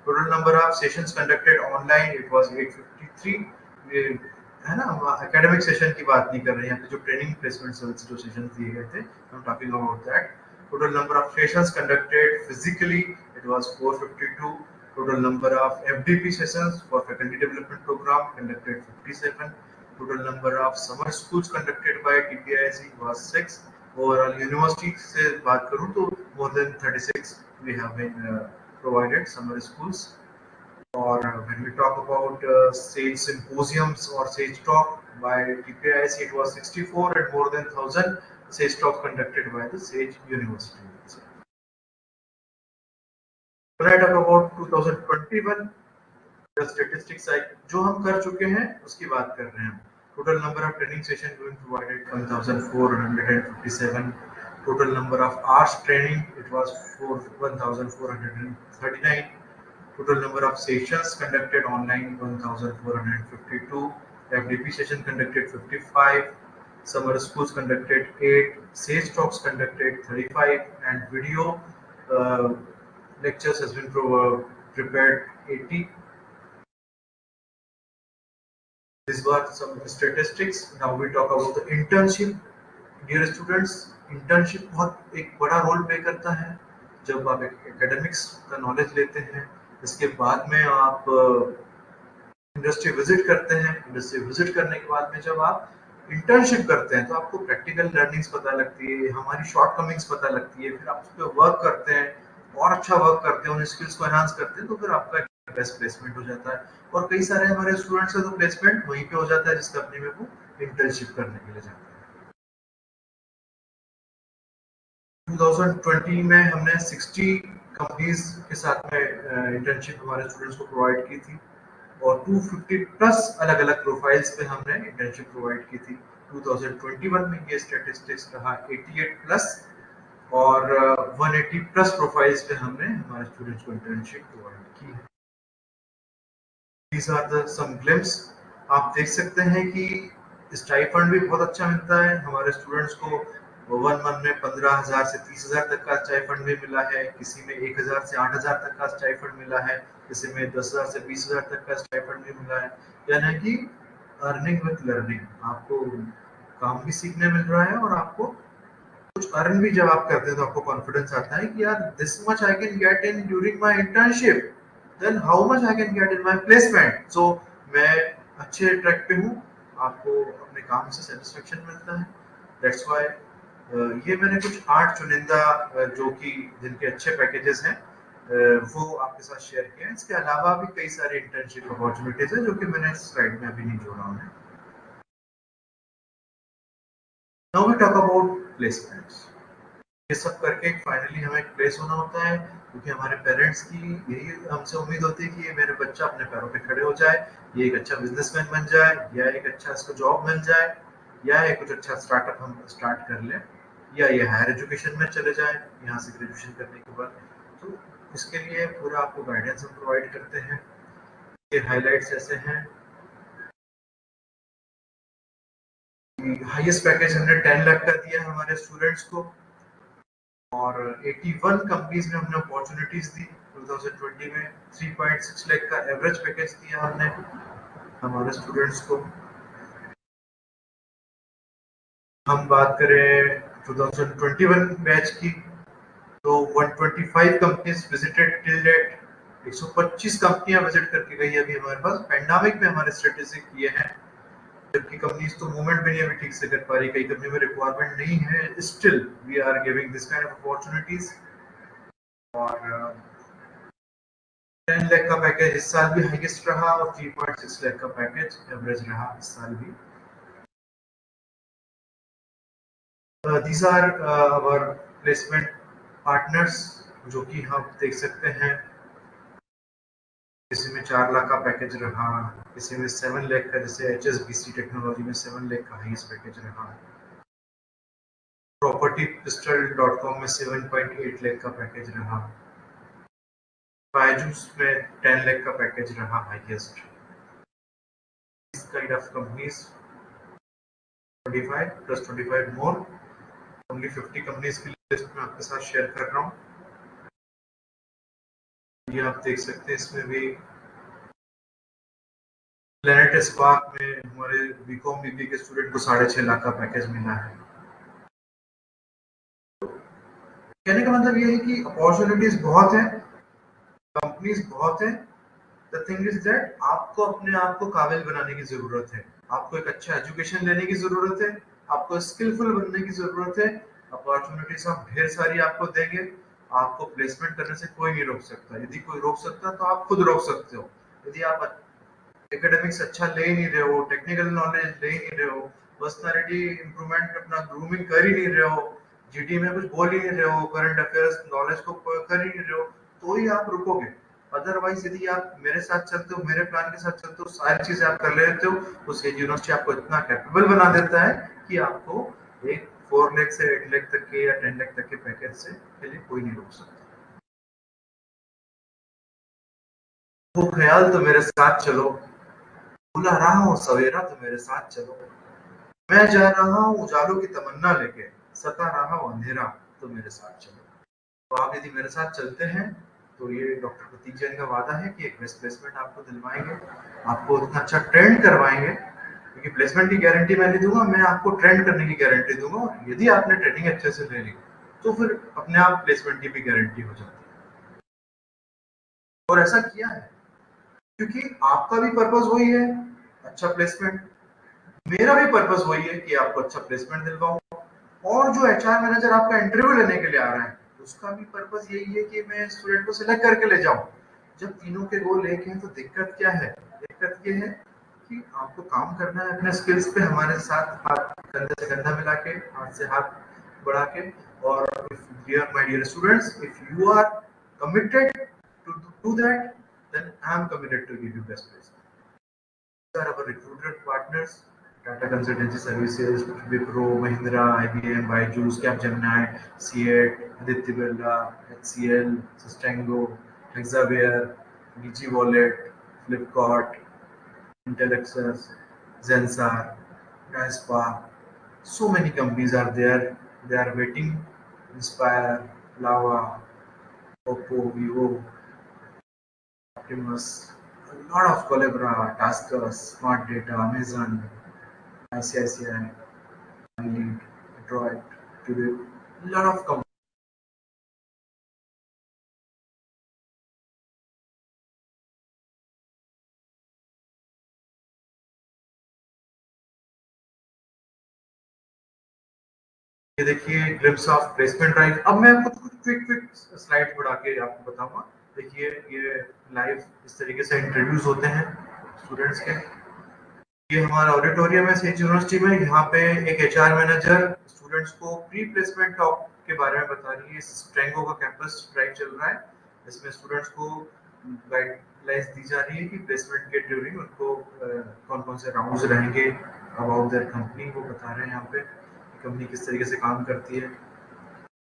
Total number of sessions conducted online it was 853. है ना, हम एकेडमिक सेशन की बात नहीं कर रहे हैं, यहाँ पे जो ट्रेनिंग प्लेसमेंट सर्विस जो सेशन दिए गए थे, हम talking about that. Total number of sessions conducted physically it was 452. Total number of FDP sessions for faculty development program conducted 57. Total number of summer schools conducted by TPIIC was 6. Overall university से बात करूँ तो more than 36 we have been provided summer schools. Or when we talk about SAGE symposiums or SAGE talk by TPIIC, it was 64 and more than 1,000 SAGE talk conducted by the SAGE University. When I talk about 2021, the statistics जो हम कर चुके हैं उसकी बात कर रहे हैं. Total number of training sessions being provided 1,457. Total number of hours training it was 1,439. Total number of sessions conducted online 1,452. FDP session conducted 55. Summer schools conducted 8. SAGE talks conducted 35. And video lectures has been prepared 80. These were some statistics. Now we talk about the internship. Dear students, internship बहुत एक बड़ा रोल प्ले करता है. जब आप एकेडमिक्स का नॉलेज लेते हैं, इसके बाद में आप इंडस्ट्री विजिट करते हैं. इंडस्ट्री विजिट करने के बाद में जब आप इंटर्नशिप करते हैं तो आपको प्रैक्टिकल लर्निंग्स पता लगती है, हमारी शॉर्टकमिंग्स पता लगती है. फिर आप उस पर वर्क करते हैं और अच्छा वर्क करते हैं, उन स्किल्स को एनहांस करते हैं, तो फिर आपका बेस्ट प्लेसमेंट हो जाता है. और कई सारे हमारे स्टूडेंट्स का तो प्लेसमेंट वहीं पे हो जाता है जिस कंपनी में वो इंटर्नशिप करने के लिए जाते हैं. 2020 में हमने 60 कंपनीज के साथ में इंटर्नशिप हमारे स्टूडेंट्स को प्रोवाइड की थी और 250 प्लस अलग अलग प्रोफाइल्स पे हमने इंटर्नशिप प्रोवाइड की थी. 2021 में ये स्टैटिस्टिक्स रहा 88 प्लस और 180 प्लस प्रोफाइल्स पे हमने हमारे स्टूडेंट्स को इंटर्नशिप प्रोवाइड की है. These are the some glimpse. आप देख सकते हैं कि स्टाइपेंड भी बहुत अच्छा मिलता है हमारे स्टूडेंट्स को. 1 मंथ में 15,000 से 30,000 तक का स्टाइपेंड भी मिला है, किसी में 1,000 से 8,000 तक का स्टाइपेंड मिला है, किसी में 10,000 से 20,000 तक का स्टाइपेंड भी मिला है. यानी कि अर्निंग विद लर्निंग, आपको काम भी सीखने मिल रहा है और आपको कुछ अर्न भी जब आप करते हैं तो आपको कॉन्फिडेंस आता है कि यार this much I can get in during my internship, then how much I can get in my placement. So मैं अच्छे ट्रैक पे हूँ, आपको अपने काम से सेटिस्फेक्शन मिलता है. दैट्स व्हाई ये मैंने कुछ 8 चुनिंदा जो कि जिनके अच्छे पैकेजेस हैं वो आपके साथ शेयर किए हैं. इसके अलावा भी कई सारे इंटर्नशिप अपॉर्चुनिटीज हैं जो कि मैंने स्लाइड में अभी नहीं जोड़ा हूँ. Now we talk about placements. ये सब करके फाइनली हमें एक प्लेस होना होता है, क्योंकि हमारे पेरेंट्स की यही हमसे उम्मीद होती है कि ये मेरा बच्चा अपने पैरों पे खड़े हो जाए, ये एक अच्छा बिजनेसमैन बन जाए, या एक अच्छा इसको जॉब मिल जाए, या एक कुछ अच्छा स्टार्टअप हम स्टार्ट कर लें, या ये हायर एजुकेशन में चले जाए यहाँ से ग्रेजुएशन करने के बाद. तो इसके लिए पूरा आपको गाइडेंस हम प्रोवाइड करते हैं. ये हाइलाइट्स ऐसे हैं. हाईएस्ट पैकेज हमने 10 लाख का दिया हमारे स्टूडेंट्स को और 81 कंपनीज में हमने अपॉर्चुनिटीज दी. 2020 में 3.6 लाख का एवरेज पैकेज दिया हमने हमारे स्टूडेंट्स को. हम बात करें 2021 बैच की तो 125 कंपनीज विजिटेड टिल डेट. 125 कंपनियां विजिट करके गई अभी हमारे पास. पैंडेमिक में हमारे स्टैटिस्टिक ये हैं, जबकि कंपनीज तो मूवमेंट भी नहीं अभी ठीक से कर पा रही, कई कंपनी में रिक्वायरमेंट नहीं है. Still we are giving this kind of opportunities. और 10 लाख का पैकेज इस साल भी हाईएस्ट रहा और 3.6 लाख का पैकेज एवरेज रहा इस साल भी. These are our placement partners जो कि हम देख सकते हैं. किसी में 4 लाख का पैकेज रहा, किसी में 7 लाख का, जैसे HSBC टेक्नोलॉजी में 7 लाख का हाईएस्ट पैकेज रहा. propertypistol.com में 7.8 लाख का पैकेज रहा. बायजूस में 10 लाख का पैकेज रहा highest. kind of companies, 25 plus 25 more, only 50 companies की लिस्ट में आपके साथ शेयर कर रहा हूँ। ये आप देख सकते हैं, इसमें भी प्लेनेट स्पार्क में हमारे बीकॉम बीबी के स्टूडेंट को 6.5 लाख का पैकेज मिला है। कहने का मतलब ये है कि अपॉर्चुनिटीज बहुत है, कंपनीज बहुत है। द थिंग इज दैट आपको अपने आप को काबिल बनाने की जरूरत है, आपको एक अच्छा एजुकेशन लेने की जरूरत है, आपको स्किलफुल बनने की जरूरत है। अपॉर्चुनिटीज आप ढेर सारी आपको देंगे, आपको प्लेसमेंट करने से कोई नहीं रोक सकता। यदि कोई रोक सकता तो आप खुद रोक सकते हो। यदि आप एकेडमिक्स अच्छा ले ही नहीं रहे हो, टेक्निकल नॉलेज ले ही नहीं रहे हो, पर्सनालिटी इंप्रूवमेंट अपना ग्रूमिंग कर ही नहीं रहे हो, जीडी में कुछ बोल ही नहीं रहे हो, करंट अफेयर्स नॉलेज को कर ही नहीं रहे हो, तो ही आप रुकोगे। अदरवाइज यदि आप मेरे साथ चलते हो, मेरे प्लान के साथ चलते हो, सारी चीजें आप कर लेते हो, तो सेज यूनिवर्सिटी आपको इतना कैपेबल बना देता है कि आपको एक 4 लाख से 8 लाख तक के या 10 लाख तक के पैकेज से के लिए कोई नहीं रोक सकता। वो ख्याल तो मेरे साथ चलो, बुला रहा हूँ सवेरा तो मेरे साथ चलो, मैं जा रहा हूँ उजालों की तमन्ना लेके, सता रहा हूँ अंधेरा तो मेरे साथ चलो। तो आप यदि मेरे साथ चलते हैं तो ये डॉक्टर प्रतीक जैन का वादा है कि एक बेस्ट प्लेसमेंट आपको दिलवाएंगे, आपको इतना अच्छा ट्रेंड करवाएंगे, क्योंकि प्लेसमेंट की गारंटी मैं नहीं दूंगा, मैं आपको ट्रेंड करने की गारंटी दूंगा। यदि आपने ट्रेनिंग अच्छे से ले ली तो फिर अपने आप प्लेसमेंट की भी गारंटी हो जाती है। और ऐसा किया है क्योंकि आपका भी पर्पस वही है, अच्छा प्लेसमेंट, मेरा भी पर्पस वही है कि आपको अच्छा प्लेसमेंट दिलवाऊं। और जो एचआर मैनेजर आपका इंटरव्यू लेने के लिए आ रहा है, उसका भी पर्पस यही है कि मैं स्टूडेंट को सिलेक्ट करके ले जाऊं। जब तीनों के गोल एक हैं तो दिक्कत क्या है? दिक्कत ये है कि आपको काम करना है अपने स्किल्स पे, हमारे साथ हाथ कंधे से कंधा मिला के, हाथ से हाथ बढ़ा के। और if dear my dear students, if you are committed to do that, then I am committed to give you best placement. These are our recruiter partners: Tata Consultancy Services, Wipro, Mahindra, IBM, Byju's, Capgemini, CEAT, Aditya Birla, HCL, Sustango, Hexaware, DG Wallet, Flipkart, Intellexus, Zensar, Gaspa. So many companies are there. They are waiting. Inspire, Lava, Oppo, Vivo, Optimus, a lot of Collabora, Taskers, Smart Data, Amazon, ICICI, Lead, Detroit, today, a lot of companies. ये देखिए ग्लिम्स ऑफ प्लेसमेंट ड्राइव। अब मैं आपको कुछ क्विक स्लाइड बढ़ा के आपको बताऊंगा। देखिए ये लाइव इस तरीके से इंटरव्यूज होते हैं स्टूडेंट्स के। ये हमारा ऑडिटोरियम है सेज यूनिवर्सिटी में। यहाँ पे एक एचआर मैनेजर स्टूडेंट्स को प्री प्लेसमेंट टॉक के बारे में बता रही है। स्ट्रेंगो का कैंपस ड्राइव चल रहा है, इसमें स्टूडेंट्स को गाइडलाइंस दी जा रही है कि प्लेसमेंट के ड्यूरिंग उनको कौन कौन से राउंड्स रहेंगे, अबाउट देयर कंपनी वो बता रहे हैं यहाँ पे, कंपनी किस तरीके से काम करती है।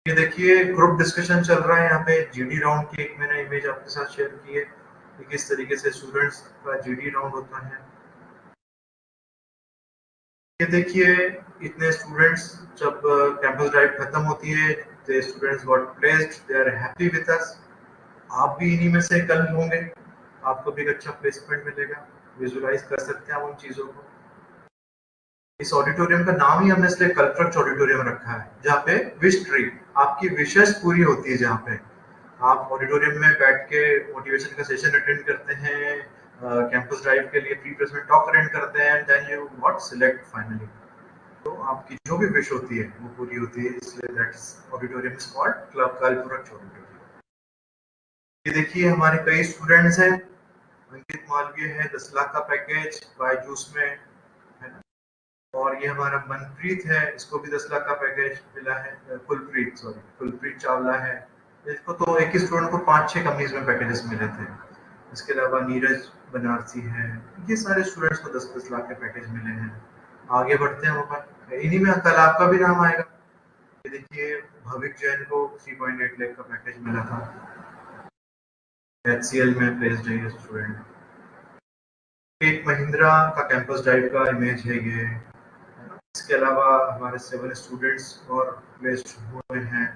ये देखिए ग्रुप डिस्कशन चल रहा है यहाँ पे। जीडी राउंड की एक मैंने इमेज आपके साथ शेयर की है कि किस तरीके से स्टूडेंट्स का जीडी राउंड होता है। ये देखिए इतने स्टूडेंट्स, जब कैंपस ड्राइव खत्म होती है, the students got placed, they are happy with us। आप भी इन्हीं में से कल होंगे, आपको भी एक अच्छा प्लेसमेंट मिलेगा। विजुलाइज कर सकते हैं आप उन चीजों को। इस ऑडिटोरियम का नाम ही हमने इसलिए कल्फ्रक्स ऑडिटोरियम रखा है, जहाँ पे विश ट्री, आपकी विशेष पूरी होती है। जहाँ पे आप ऑडिटोरियम में बैठ के मोटिवेशन का सेशन अटेंड करते हैं, कैंपस ड्राइव के लिए प्री प्लेसमेंट टॉक अटेंड करते हैं, then you got select finally. तो आपकी जो भी विश होती है वो पूरी होती है, इसलिए that's auditorium is called club कल्फ्रक्स ऑडिटोरियम। ये देखिए हमारे कई स्टूडेंट्स हैं। अंकित मालवीय है, 10 लाख का पैकेज बायजूस में है ना। और ये हमारा मनप्रीत है, इसको भी 10 लाख का पैकेज मिला है। कुलप्रीत चावला है, इसको तो एक ही स्टूडेंट को 5-6 कंपनीज में पैकेजेस मिले थे। इसके अलावा नीरज बनारसी है। ये सारे स्टूडेंट्स को 10-10 लाख के पैकेज मिले हैं। आगे बढ़ते हैं ऊपर, इन्हीं में कल आपका भी नाम आएगा। ये देखिए भविक जैन को 3.8 लाख का पैकेज मिला था, HCL में प्लेस्ड है ये स्टूडेंट। टेक महिंद्रा का कैंपस ड्राइव का इमेज है ये। इसके अलावा हमारे 7 स्टूडेंट्स और प्लेस्ड हुए हैं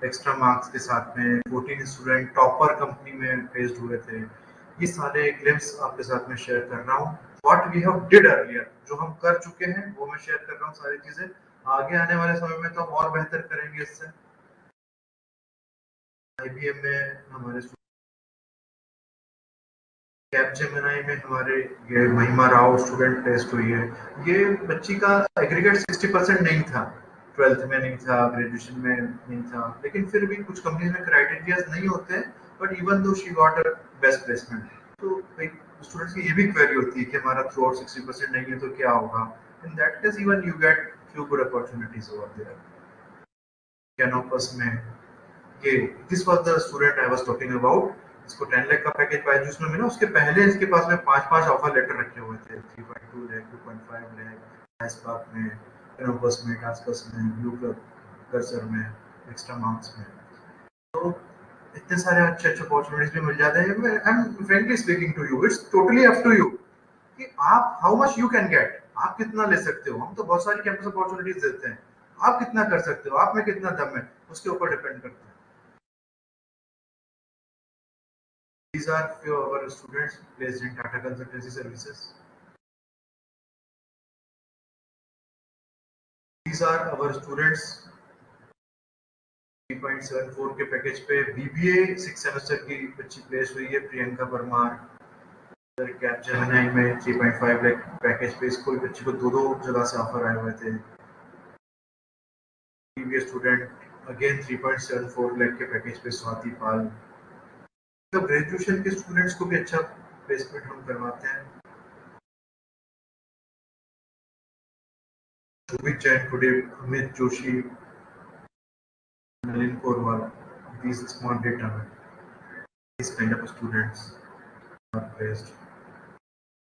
एक्स्ट्रा मार्क्स के साथ में। 14 स्टूडेंट टॉपर कंपनी में प्लेस्ड हुए थे। ये सारे ग्लिम्स आपके साथ में शेयर कर रहा हूँ। What we have did earlier, जो हम कर चुके हैं वो मैं शेयर कर रहा हूँ सारी चीजें। आगे आने वाले समय में तो हम और बेहतर करेंगे इससे। IBM में हमारे कैपजेमिनी में हमारे ये महिमा राव स्टूडेंट प्लेस्ड हुई है। ये बच्ची का एग्रीगेट 60% नहीं था, 12th में नहीं था, ग्रेजुएशन में नहीं था, लेकिन फिर भी कुछ कंपनीज में क्राइटेरिया नहीं होते, but even though she got a best placement. तो स्टूडेंट्स की ये भी क्वेरी होती है कि हमारा थ्रू आउट 60% नहीं है तो क्या होगा। In that case even you get few good opportunities over there. Canopus में ये this was the student I was talking about. इसको 10 लाख का पैकेज बायजूस में मिला। उसके पहले इसके पास में 5 ऑफर लेटर रखे हुए थे, 3.2 लाख, 2.5 लाख, एसपार्क में, कैंपस में, टास्कस में, ब्लू कर्सर में, एक्स्ट्रा मार्क्स में। तो इतने सारे अच्छे अपॉर्चुनिटीज भी मिल जाते हैं। I am frankly speaking to you, it's totally up to you कि आप how much you can get, आप कितना ले सकते हो। हम तो बहुत सारी कैंपस अपॉर्चुनिटीज देते हैं, आप कितना कर सकते हो, आप में कितना दम है, उसके ऊपर डिपेंड करता है। These are few of our students placed in Tata Consultancy Services. These are our students 3.74 के पैकेज पे BBA 6 सेमेस्टर की बच्ची प्लेस हुई है, प्रियंका परमार। कैपजेमिनी में 3.5 लाख पैकेज पे इसको बच्ची को दो जगह से ऑफर आए हुए थे। BBA स्टूडेंट अगेन 3.74 लाख के पैकेज पे स्वाति पाल। तो ग्रेजुएशन के स्टूडेंट्स को भी अच्छा प्लेसमेंट हम करवाते हैं। Shobhit Jain today, Amit Joshi, Nalin Korwal, these small data, these kind of students are placed.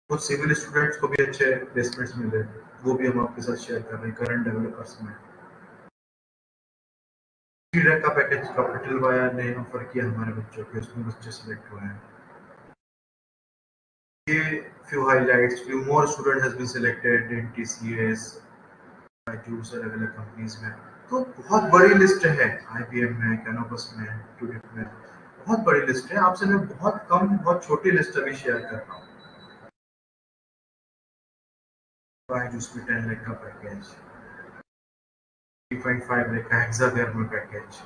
कुछ सिविल स्टूडेंट्स को भी अच्छे प्लेसमेंट्स मिले, वो भी हम आपके साथ शेयर कर रहे हैं करंट डेवलपर्स में। का पैकेज कैपिटल वाया ने ऑफर किया हमारे बच्चों के, उसमें बच्चे सिलेक्ट हुए हैं। ये few highlights, few more student has been selected in TCS, Byju's, अलग अलग कंपनीज में। तो बहुत बड़ी लिस्ट है IBM में, कैनोपस में, ट्यूडिप में, बहुत बड़ी लिस्ट है। आपसे मैं बहुत कम, बहुत छोटी लिस्ट अभी शेयर कर रहा हूँ। बायजूस में 10 लाख का पैकेज, 3.5 लाख का हेक्सागर में पैकेज,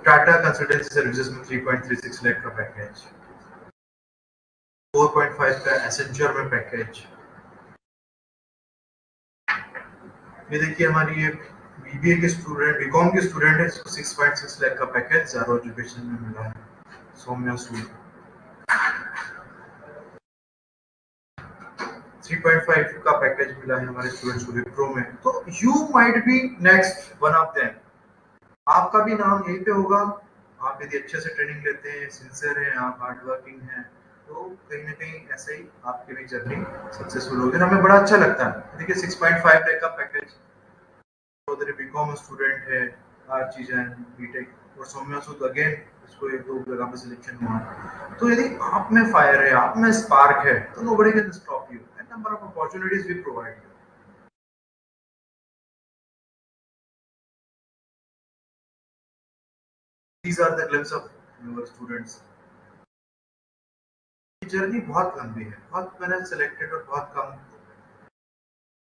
टाटा कंसल्टेंसी सर्विसेज में 3.36 लाख का पैकेज, 4.5 का एसेंचर में पैकेज। ये देखिए हमारी ये BBA के स्टूडेंट, बीकॉम के स्टूडेंट है, 6.6 लाख का पैकेज ज़ारो एजुकेशन में मिला है, सौम्या सूद। 3.5 का पैकेज मिला है हमारे स्टूडेंट्स को विप्रो में। तो you might be next one of them, आपका भी नाम यहीं पे होगा। आप यदि अच्छे से ट्रेनिंग लेते हैं, सिंसियर हैं, आप हार्ड वर्किंग हैं, तो कहीं ना कहीं ऐसे ही आपकी भी जर्नी सक्सेसफुल होगी। हमें बड़ा अच्छा लगता है। देखिए 6.5 लाख का पैकेज, उधर बीकॉम स्टूडेंट है, आर्ची जैन बीटेक, और सौम्या सूद अगेन इसको 1-2 जगह पे सिलेक्शन हुआ। तो यदि आप में फायर है, आप में स्पार्क है, तो nobody can stop you. And number of opportunities we provide you. These are the glimpse of your students. Journey बहुत लंबी है, बहुत मैंने सिलेक्टेड और बहुत कम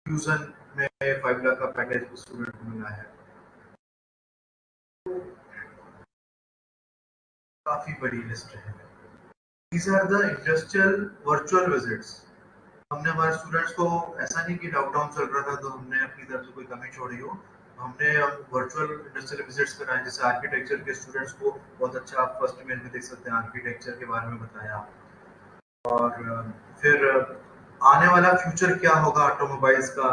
फ्यूजन में 5 लाख का पैकेज स्टूडेंट को मिला है। काफी बड़ी लिस्ट है। These are the industrial virtual visits. हमने हमारे स्टूडेंट्स को, ऐसा नहीं कि लॉकडाउन चल रहा था तो हमने अपनी तरफ से कोई कमी छोड़ी हो, हमने वर्चुअल इंडस्ट्रियल विजिट्स कराए। जैसे आर्किटेक्चर के स्टूडेंट्स को बहुत अच्छा, आप फर्स्ट इमेज में देख सकते हैं, आर्किटेक्चर के बारे में बताया। और फिर आने वाला फ्यूचर क्या होगा ऑटोमोबाइल्स का,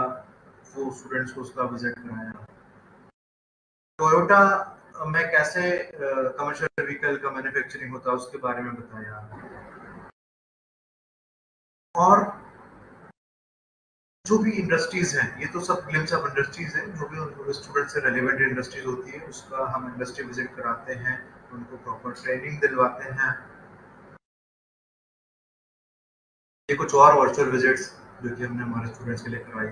वो स्टूडेंट्स को उसका विजिट कराया। टोयोटा में कैसे कमर्शियल व्हीकल का मैन्युफैक्चरिंग होता है उसके बारे में बताया। और जो भी इंडस्ट्रीज हैं, ये तो सब ग्लिम्स ऑफ इंडस्ट्रीज हैं, जो भी स्टूडेंट से रेलेवेंट इंडस्ट्रीज होती है उसका हम इंडस्ट्री विजिट कराते हैं। उनको प्रॉपर ट्रेनिंग दिलवाते हैं। ये कुछ और वर्चुअल विजिट्स जो कि हमने हमारे स्टूडेंट्स के लिए करवाई।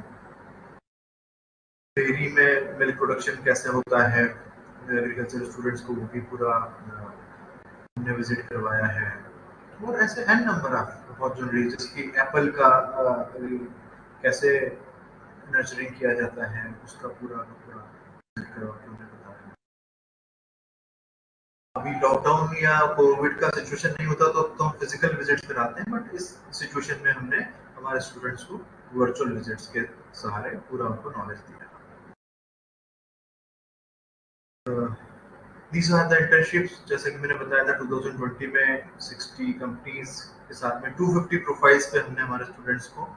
डेयरी में मिल्क प्रोडक्शन कैसे होता है, एग्रीकल्चर स्टूडेंट्स को वो भी पूरा हमने विजिट करवाया है। और ऐसे एन नंबर ऑफ अपॉर्चुनिटीज, जैसे कि एप्पल का कैसे नर्चरिंग किया जाता है, उसका पूरा विजिट करवा के उन्हें बताया। अभी लॉकडाउन या कोविड का सिचुएशन नहीं होता तो हम फिजिकल विजिट्स कराते हैं, बट इस सिचुएशन में हमने हमारे स्टूडेंट्स को वर्चुअल विजिट्स के सहारे पूरा उनको नॉलेज दिया। These are the internships, जैसे कि मैंने बताया था 2020 में 60 कंपनीज के साथ में 250 प्रोफाइल्स पे हमने हमारे स्टूडेंट्स को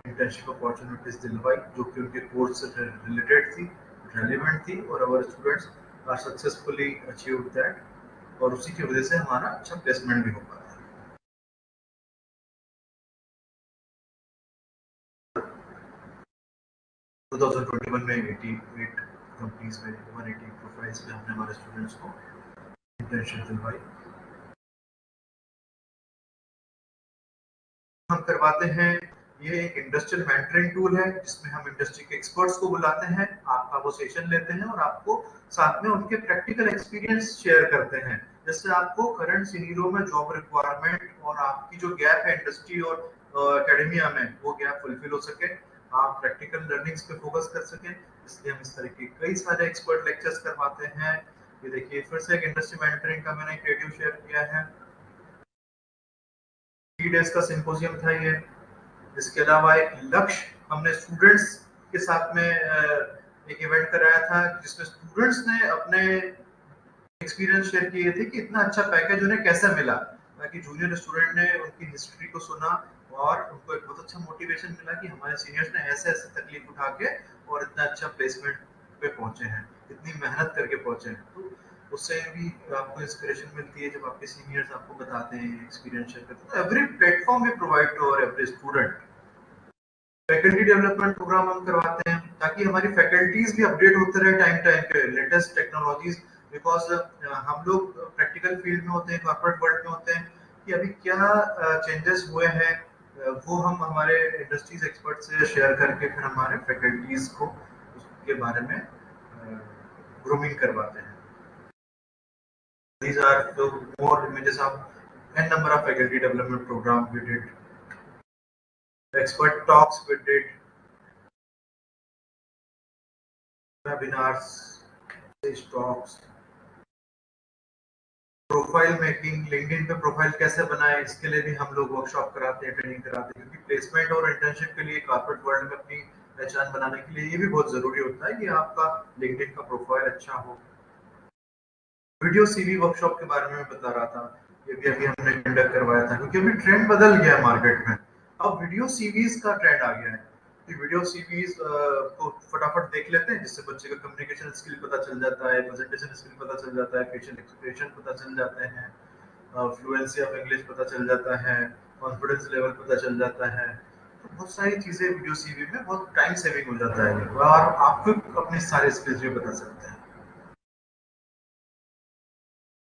इंटर्नशिप अपॉर्चुनिटीज दिलवाई, जो कि उनके कोर्स से रिलेटेड थी, रेलिवेंट थी, और हमारे students are successfully achieved that, और उसी की वजह से हमारा अच्छा प्लेसमेंट भी हो पाया। 2021 में 88 कंपनीज में 180 प्रोफाइल्स पे हमने हमारे स्टूडेंट्स को इंटर्नशिप दिलवाई। हम करवाते हैं, ये एक इंडस्ट्रियल मेंटरिंग टूल है जिसमें हम इंडस्ट्री के एक्सपर्ट्स को बुलाते हैं, आपका वो सेशन लेते हैं और आपको साथ में उनके प्रैक्टिकल एक्सपीरियंस शेयर करते हैं, जिससे आपको करंट सिनेरियो में जॉब रिक्वायरमेंट और आपकी जो गैप है इंडस्ट्री और एकेडमिया में, वो गैप फुलफिल हो सके, आप प्रैक्टिकल लर्निंग्स पे फोकस कर सकें। इसलिए हम इस तरह के कई सारे एक्सपर्ट लेक्चर्स करवाते हैं। ये देखिए, फिर से एक इंडस्ट्री मेंटरिंग का मैंने एक वीडियो शेयर किया है। 3 डेज का सिंपोजियम था ये। इसके अलावा एक लक्ष्य हमने स्टूडेंट्स के साथ में एक इवेंट कराया था, जिसमें स्टूडेंट्स ने अपने एक्सपीरियंस शेयर किए थे कि इतना अच्छा पैकेज उन्हें कैसे मिला, ताकि जूनियर स्टूडेंट ने उनकी हिस्ट्री को सुना और उनको एक बहुत अच्छा मोटिवेशन मिला कि हमारे सीनियर्स ने ऐसे ऐसे तकलीफ उठा के और इतना अच्छा प्लेसमेंट पे पहुंचे हैं, इतनी मेहनत करके पहुंचे हैं। तो उससे भी आपको इंस्पिरेशन मिलती है जब आपके सीनियर्स आपको बताते हैं, एक्सपीरियंस शेयर करते हैं। Every platform we provide to our every student. Faculty development programme हम करवाते हैं ताकि हमारी फैकल्टीज भी अपडेट होते रहे टाइम टाइम पे लेटेस्ट टेक्नोलॉजीज, बिकॉज हम लोग प्रैक्टिकल फील्ड में होते हैं, कॉर्पोरेट वर्ल्ड में होते हैं, कि अभी क्या चेंजेस हुए हैं, वो हम हमारे इंडस्ट्रीज एक्सपर्ट से शेयर करके फिर हमारे फैकल्टीज को उसके बारे में ग्रूमिंग करवाते हैं। These are the more images of n number of faculty development program we did, expert talks we did, webinars, talks, profile making, LinkedIn पे प्रोफाइल कैसे बनाएं, इसके लिए भी हम लोग वर्कशॉप कराते हैं, ट्रेनिंग कराते हैं, क्योंकि प्लेसमेंट और इंटर्नशिप के लिए कॉर्पोरेट वर्ल्ड में अपनी पहचान बनाने के लिए ये भी बहुत जरूरी होता है कि आपका लिंक्डइन का प्रोफाइल अच्छा हो। वीडियो सीवी वर्कशॉप के बारे में मैं बता रहा था, ये भी अभी हमने कंडक्ट करवाया था, क्योंकि अभी ट्रेंड बदल गया है मार्केट में, अब वीडियो सीवीज का ट्रेंड आ गया है। तो वीडियो सीवीज को फटाफट देख लेते हैं, जिससे बच्चे का कम्युनिकेशन स्किल पता चल जाता है, प्रेजेंटेशन स्किल पता चल जाता है, फेशियल एक्सप्रेशन पता चल जाते हैं, फ्लुएंसी ऑफ इंग्लिश पता चल जाता है, कॉन्फिडेंस लेवल पता चल जाता है। तो बहुत सारी चीजें वीडियो सीवी में बहुत टाइम सेविंग हो जाता है और आप खुद अपने सारे स्किल्स भी बता सकते हैं।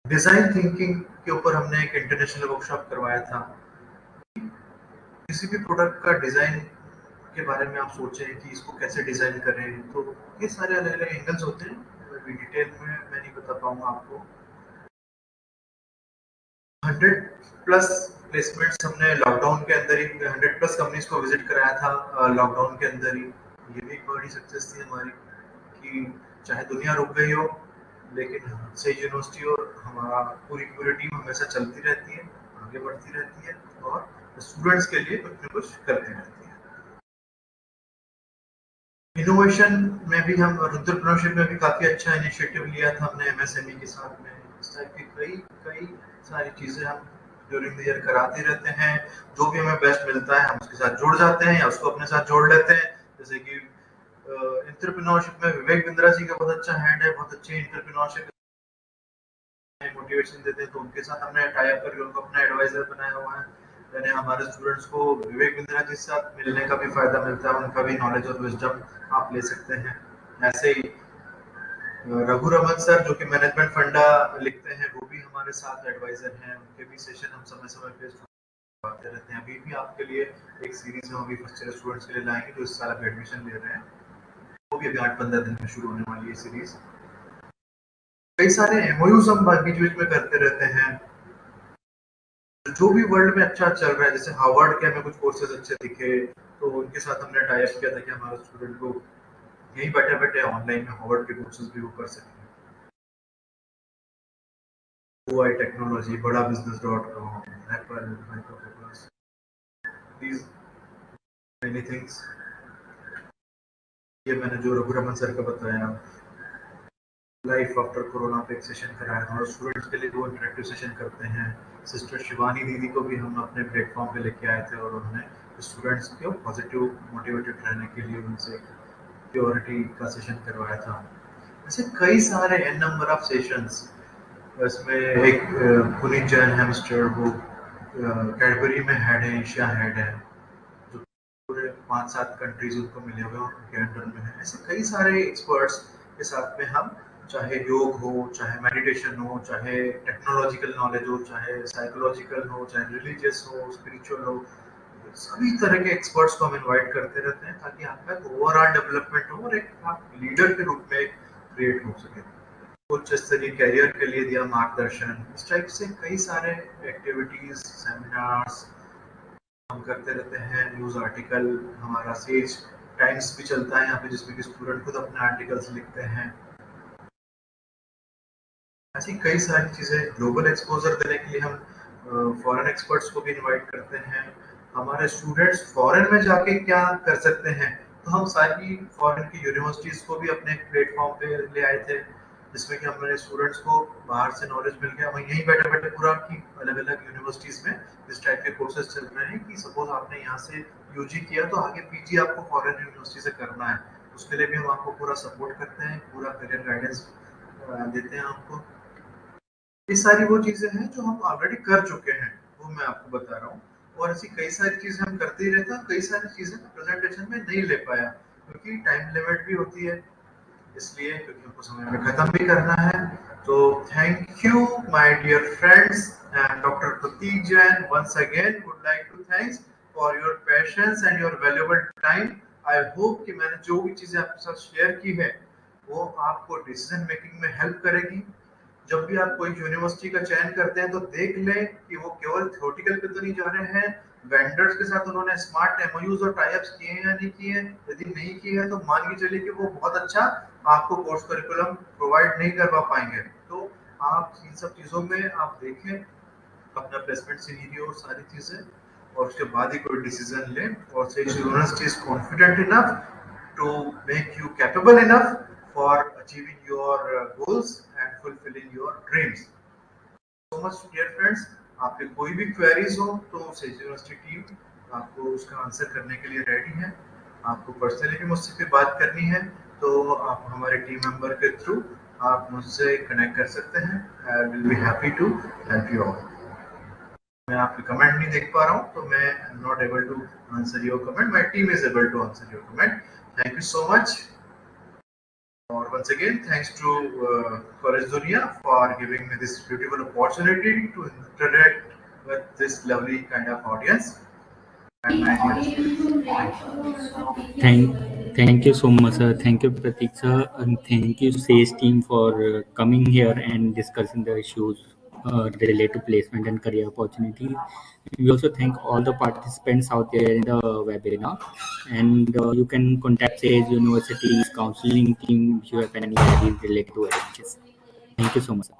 डिजाइन थिंकिंग के ऊपर हमने एक इंटरनेशनल वर्कशॉप करवाया था। किसी भी प्रोडक्ट का डिजाइन के बारे में आप सोचें कि इसको कैसे डिजाइन करें, तो ये सारे अलग अलग एंगल्स होते हैं, अभी डिटेल में मैं नहीं बता पाऊंगा आपको। 100+ प्लेसमेंट्स हमने लॉकडाउन के अंदर ही 100+ कंपनीज को विजिट कराया था लॉकडाउन के अंदर ही। ये भी एक बड़ी सक्सेस थी हमारी कि चाहे दुनिया रुक गई हो, लेकिन सही यूनिवर्सिटी और हमारा पूरी टीम हमेशा चलती रहती है, आगे बढ़ती रहती है और स्टूडेंट्स के लिए कुछ न कुछ करती रहती है। इनोवेशन में भी हम और एंटरप्रेन्योरशिप में भी काफी अच्छा इनिशिएटिव लिया था हमने एमएसएमई के साथ में। इस टाइप की कई सारी चीजें हम ड्यूरिंग द ईयर कराते रहते हैं। जो भी हमें बेस्ट मिलता है हम उसके साथ जुड़ जाते हैं या उसको अपने साथ जोड़ लेते हैं। जैसे कि एंटरप्रेन्योरशिप में विवेक बिंद्रा जी का बहुत अच्छा हैंड है, बहुत अच्छी एंटरप्रेन्योरशिप मोटिवेशन देते हैं, तो उनके साथ हमने टाई अप करके उनको अपना एडवाइजर बनाया हुआ है। यानी हमारे स्टूडेंट्स को विवेक बिंद्रा जी के साथ मिलने का भी फायदा मिलता है, उनका भी नॉलेज और विजडम आप ले सकते हैं। ऐसे ही रघु रमन सर जो कि मैनेजमेंट फंडा लिखते हैं, वो भी हमारे साथ एडवाइजर हैं, उनके भी सेशन हम समय समय पे आते रहते हैं। अभी भी आपके लिए एक सीरीज हम अभी फर्स्ट ईयर स्टूडेंट्स के लिए लाएंगे जो इस साल अभी एडमिशन ले रहे हैं, वो भी अभी 8-15 दिन में शुरू होने वाली है सीरीज। कई सारे एमओयूज हम बीच बीच में करते रहते हैं, जो भी वर्ल्ड में अच्छा चल रहा है। जैसे हार्वर्ड के हमें कुछ कोर्सेज अच्छे दिखे तो उनके साथ हमने टाई अप किया था कि हमारे स्टूडेंट को यहीं बैठे बैठे ऑनलाइन में हार्वर्ड के कोर्सेज भी वो कर सकें। OI टेक्नोलॉजी, बड़ा business.com, Apple, Microsoft, these many things। ये मैंने जो रघुरमन सर का बताया, लाइफ आफ्टर कोरोना पे एक सेशन कराया था और स्टूडेंट्स के लिए वो इंटरेक्टिव सेशन करते हैं। सिस्टर शिवानी दीदी को भी हम अपने प्लेटफॉर्म पे लेके आए थे और उन्होंने स्टूडेंट्स को पॉजिटिव मोटिवेटेड रहने के लिए उनसे प्योरिटी का सेशन करवाया था। ऐसे कई सारे एन नंबर ऑफ सेशंस। इसमें एक पुनीत जैन है मिस्टर, वो कैडबरी में हेड है, एशिया हेड है, जो पूरे 5-7 कंट्रीज उनको मिले हुए उनके अंडर में है। ऐसे कई सारे एक्सपर्ट्स के साथ में हम, चाहे योग हो, चाहे मेडिटेशन हो, चाहे टेक्नोलॉजिकल नॉलेज हो, चाहे साइकोलॉजिकल हो, चाहे रिलीजियस हो, स्पिरिचुअल हो, सभी तरह के एक्सपर्ट्स को हम इनवाइट करते रहते हैं ताकि आपका ओवरऑल डेवलपमेंट हो और एक आप लीडर के रूप में क्रिएट हो सके। कुछ इस तरह कैरियर के लिए दिया मार्गदर्शन, इस टाइप से कई सारे एक्टिविटीज, सेमिनार्स हम करते रहते हैं। न्यूज़ आर्टिकल, हमारा सेज टाइम्स भी चलता है यहाँ पे जिसमें कि स्टूडेंट खुद अपने आर्टिकल्स लिखते हैं। ऐसी कई सारी चीज़ें। ग्लोबल एक्सपोजर देने के लिए हम फॉरेन एक्सपर्ट्स को भी इनवाइट करते हैं। हमारे स्टूडेंट्स फॉरेन में जाके क्या कर सकते हैं, तो हम सारी फॉरेन की यूनिवर्सिटीज़ को भी अपने प्लेटफॉर्म पे ले आए थे, जिसमें कि हमारे स्टूडेंट्स को बाहर से नॉलेज मिल गया। वहीं यहीं बैठे बैठे पूरा की अलग अलग यूनिवर्सिटीज़ में इस टाइप के कोर्सेज चल रहे हैं कि सपोज आपने यहाँ से यूजी किया तो आगे पीजी आपको फॉरेन यूनिवर्सिटी से करना है, उसके लिए भी हम आपको पूरा सपोर्ट करते हैं, पूरा करियर गाइडेंस देते हैं आपको। ये सारी वो चीज़ें हैं जो हम ऑलरेडी कर चुके हैं, वो मैं आपको बता रहा हूँ। और ऐसी कई सारी चीज़ें हम करते ही रहते हैं। कई सारी चीज़ें प्रेजेंटेशन में नहीं ले पाया क्योंकि टाइम लिमिट भी होती है, इसलिए क्योंकि हमको समय में खत्म भी करना है। तो thank you my dear friends, and doctor Prateek Jain once again would like to thanks for your patience and your valuable time. I hope कि मैंने जो भी चीज़ें आपके साथ शेयर की है वो आपको डिसीजन मेकिंग में हेल्प करेगी। जब भी आप कोई यूनिवर्सिटी का चयन करते हैं तो देख लें कि वो केवल थ्योरेटिकल पे तो नहीं जा रहे हैं, वेंडर्स के साथ उन्होंने स्मार्ट एमओयूज और टाई अप्स किए हैं या नहीं किए हैं। यदि नहीं किए हैं तो मान के चलिए कि वो बहुत अच्छा आपको कोर्स करिकुलम प्रोवाइड नहीं करवा पाएंगे। तो आप इन सब चीज़ों में आप देखें अपना प्लेसमेंट सिनेरियो और सारी चीज़ें, और उसके बाद ही कोई डिसीजन लें। और university is confident enough to make you capable enough for achieving your goals and fulfilling your dreams. So much dear friends, आपके कोई भी क्वेरीज हो तो सेज यूनिवर्सिटी टीम आपको उसका आंसर करने के लिए रेडी है। आपको पर्सनली भी मुझसे कोई बात करनी है तो आप हमारे टीम मेंबर के थ्रू आप मुझसे कनेक्ट कर सकते हैं। I will be happy to help you all. मैं आपके कमेंट नहीं देख पा रहा हूँ तो मैं not able to answer your comment, my team is able to answer your comment. Thank you so much. Or once again, thanks to College Dunia for giving me this beautiful opportunity to interact with this lovely kind of audience. Thank you so much, sir. Thank you, Pratik sir, and thank you, SAGE team, for coming here and discussing the issues related to placement and career opportunities. We also thank all the participants out there in the webinar, and you can contact SAGE University's counseling team if you have any queries related to admissions. Thank you so much, sir.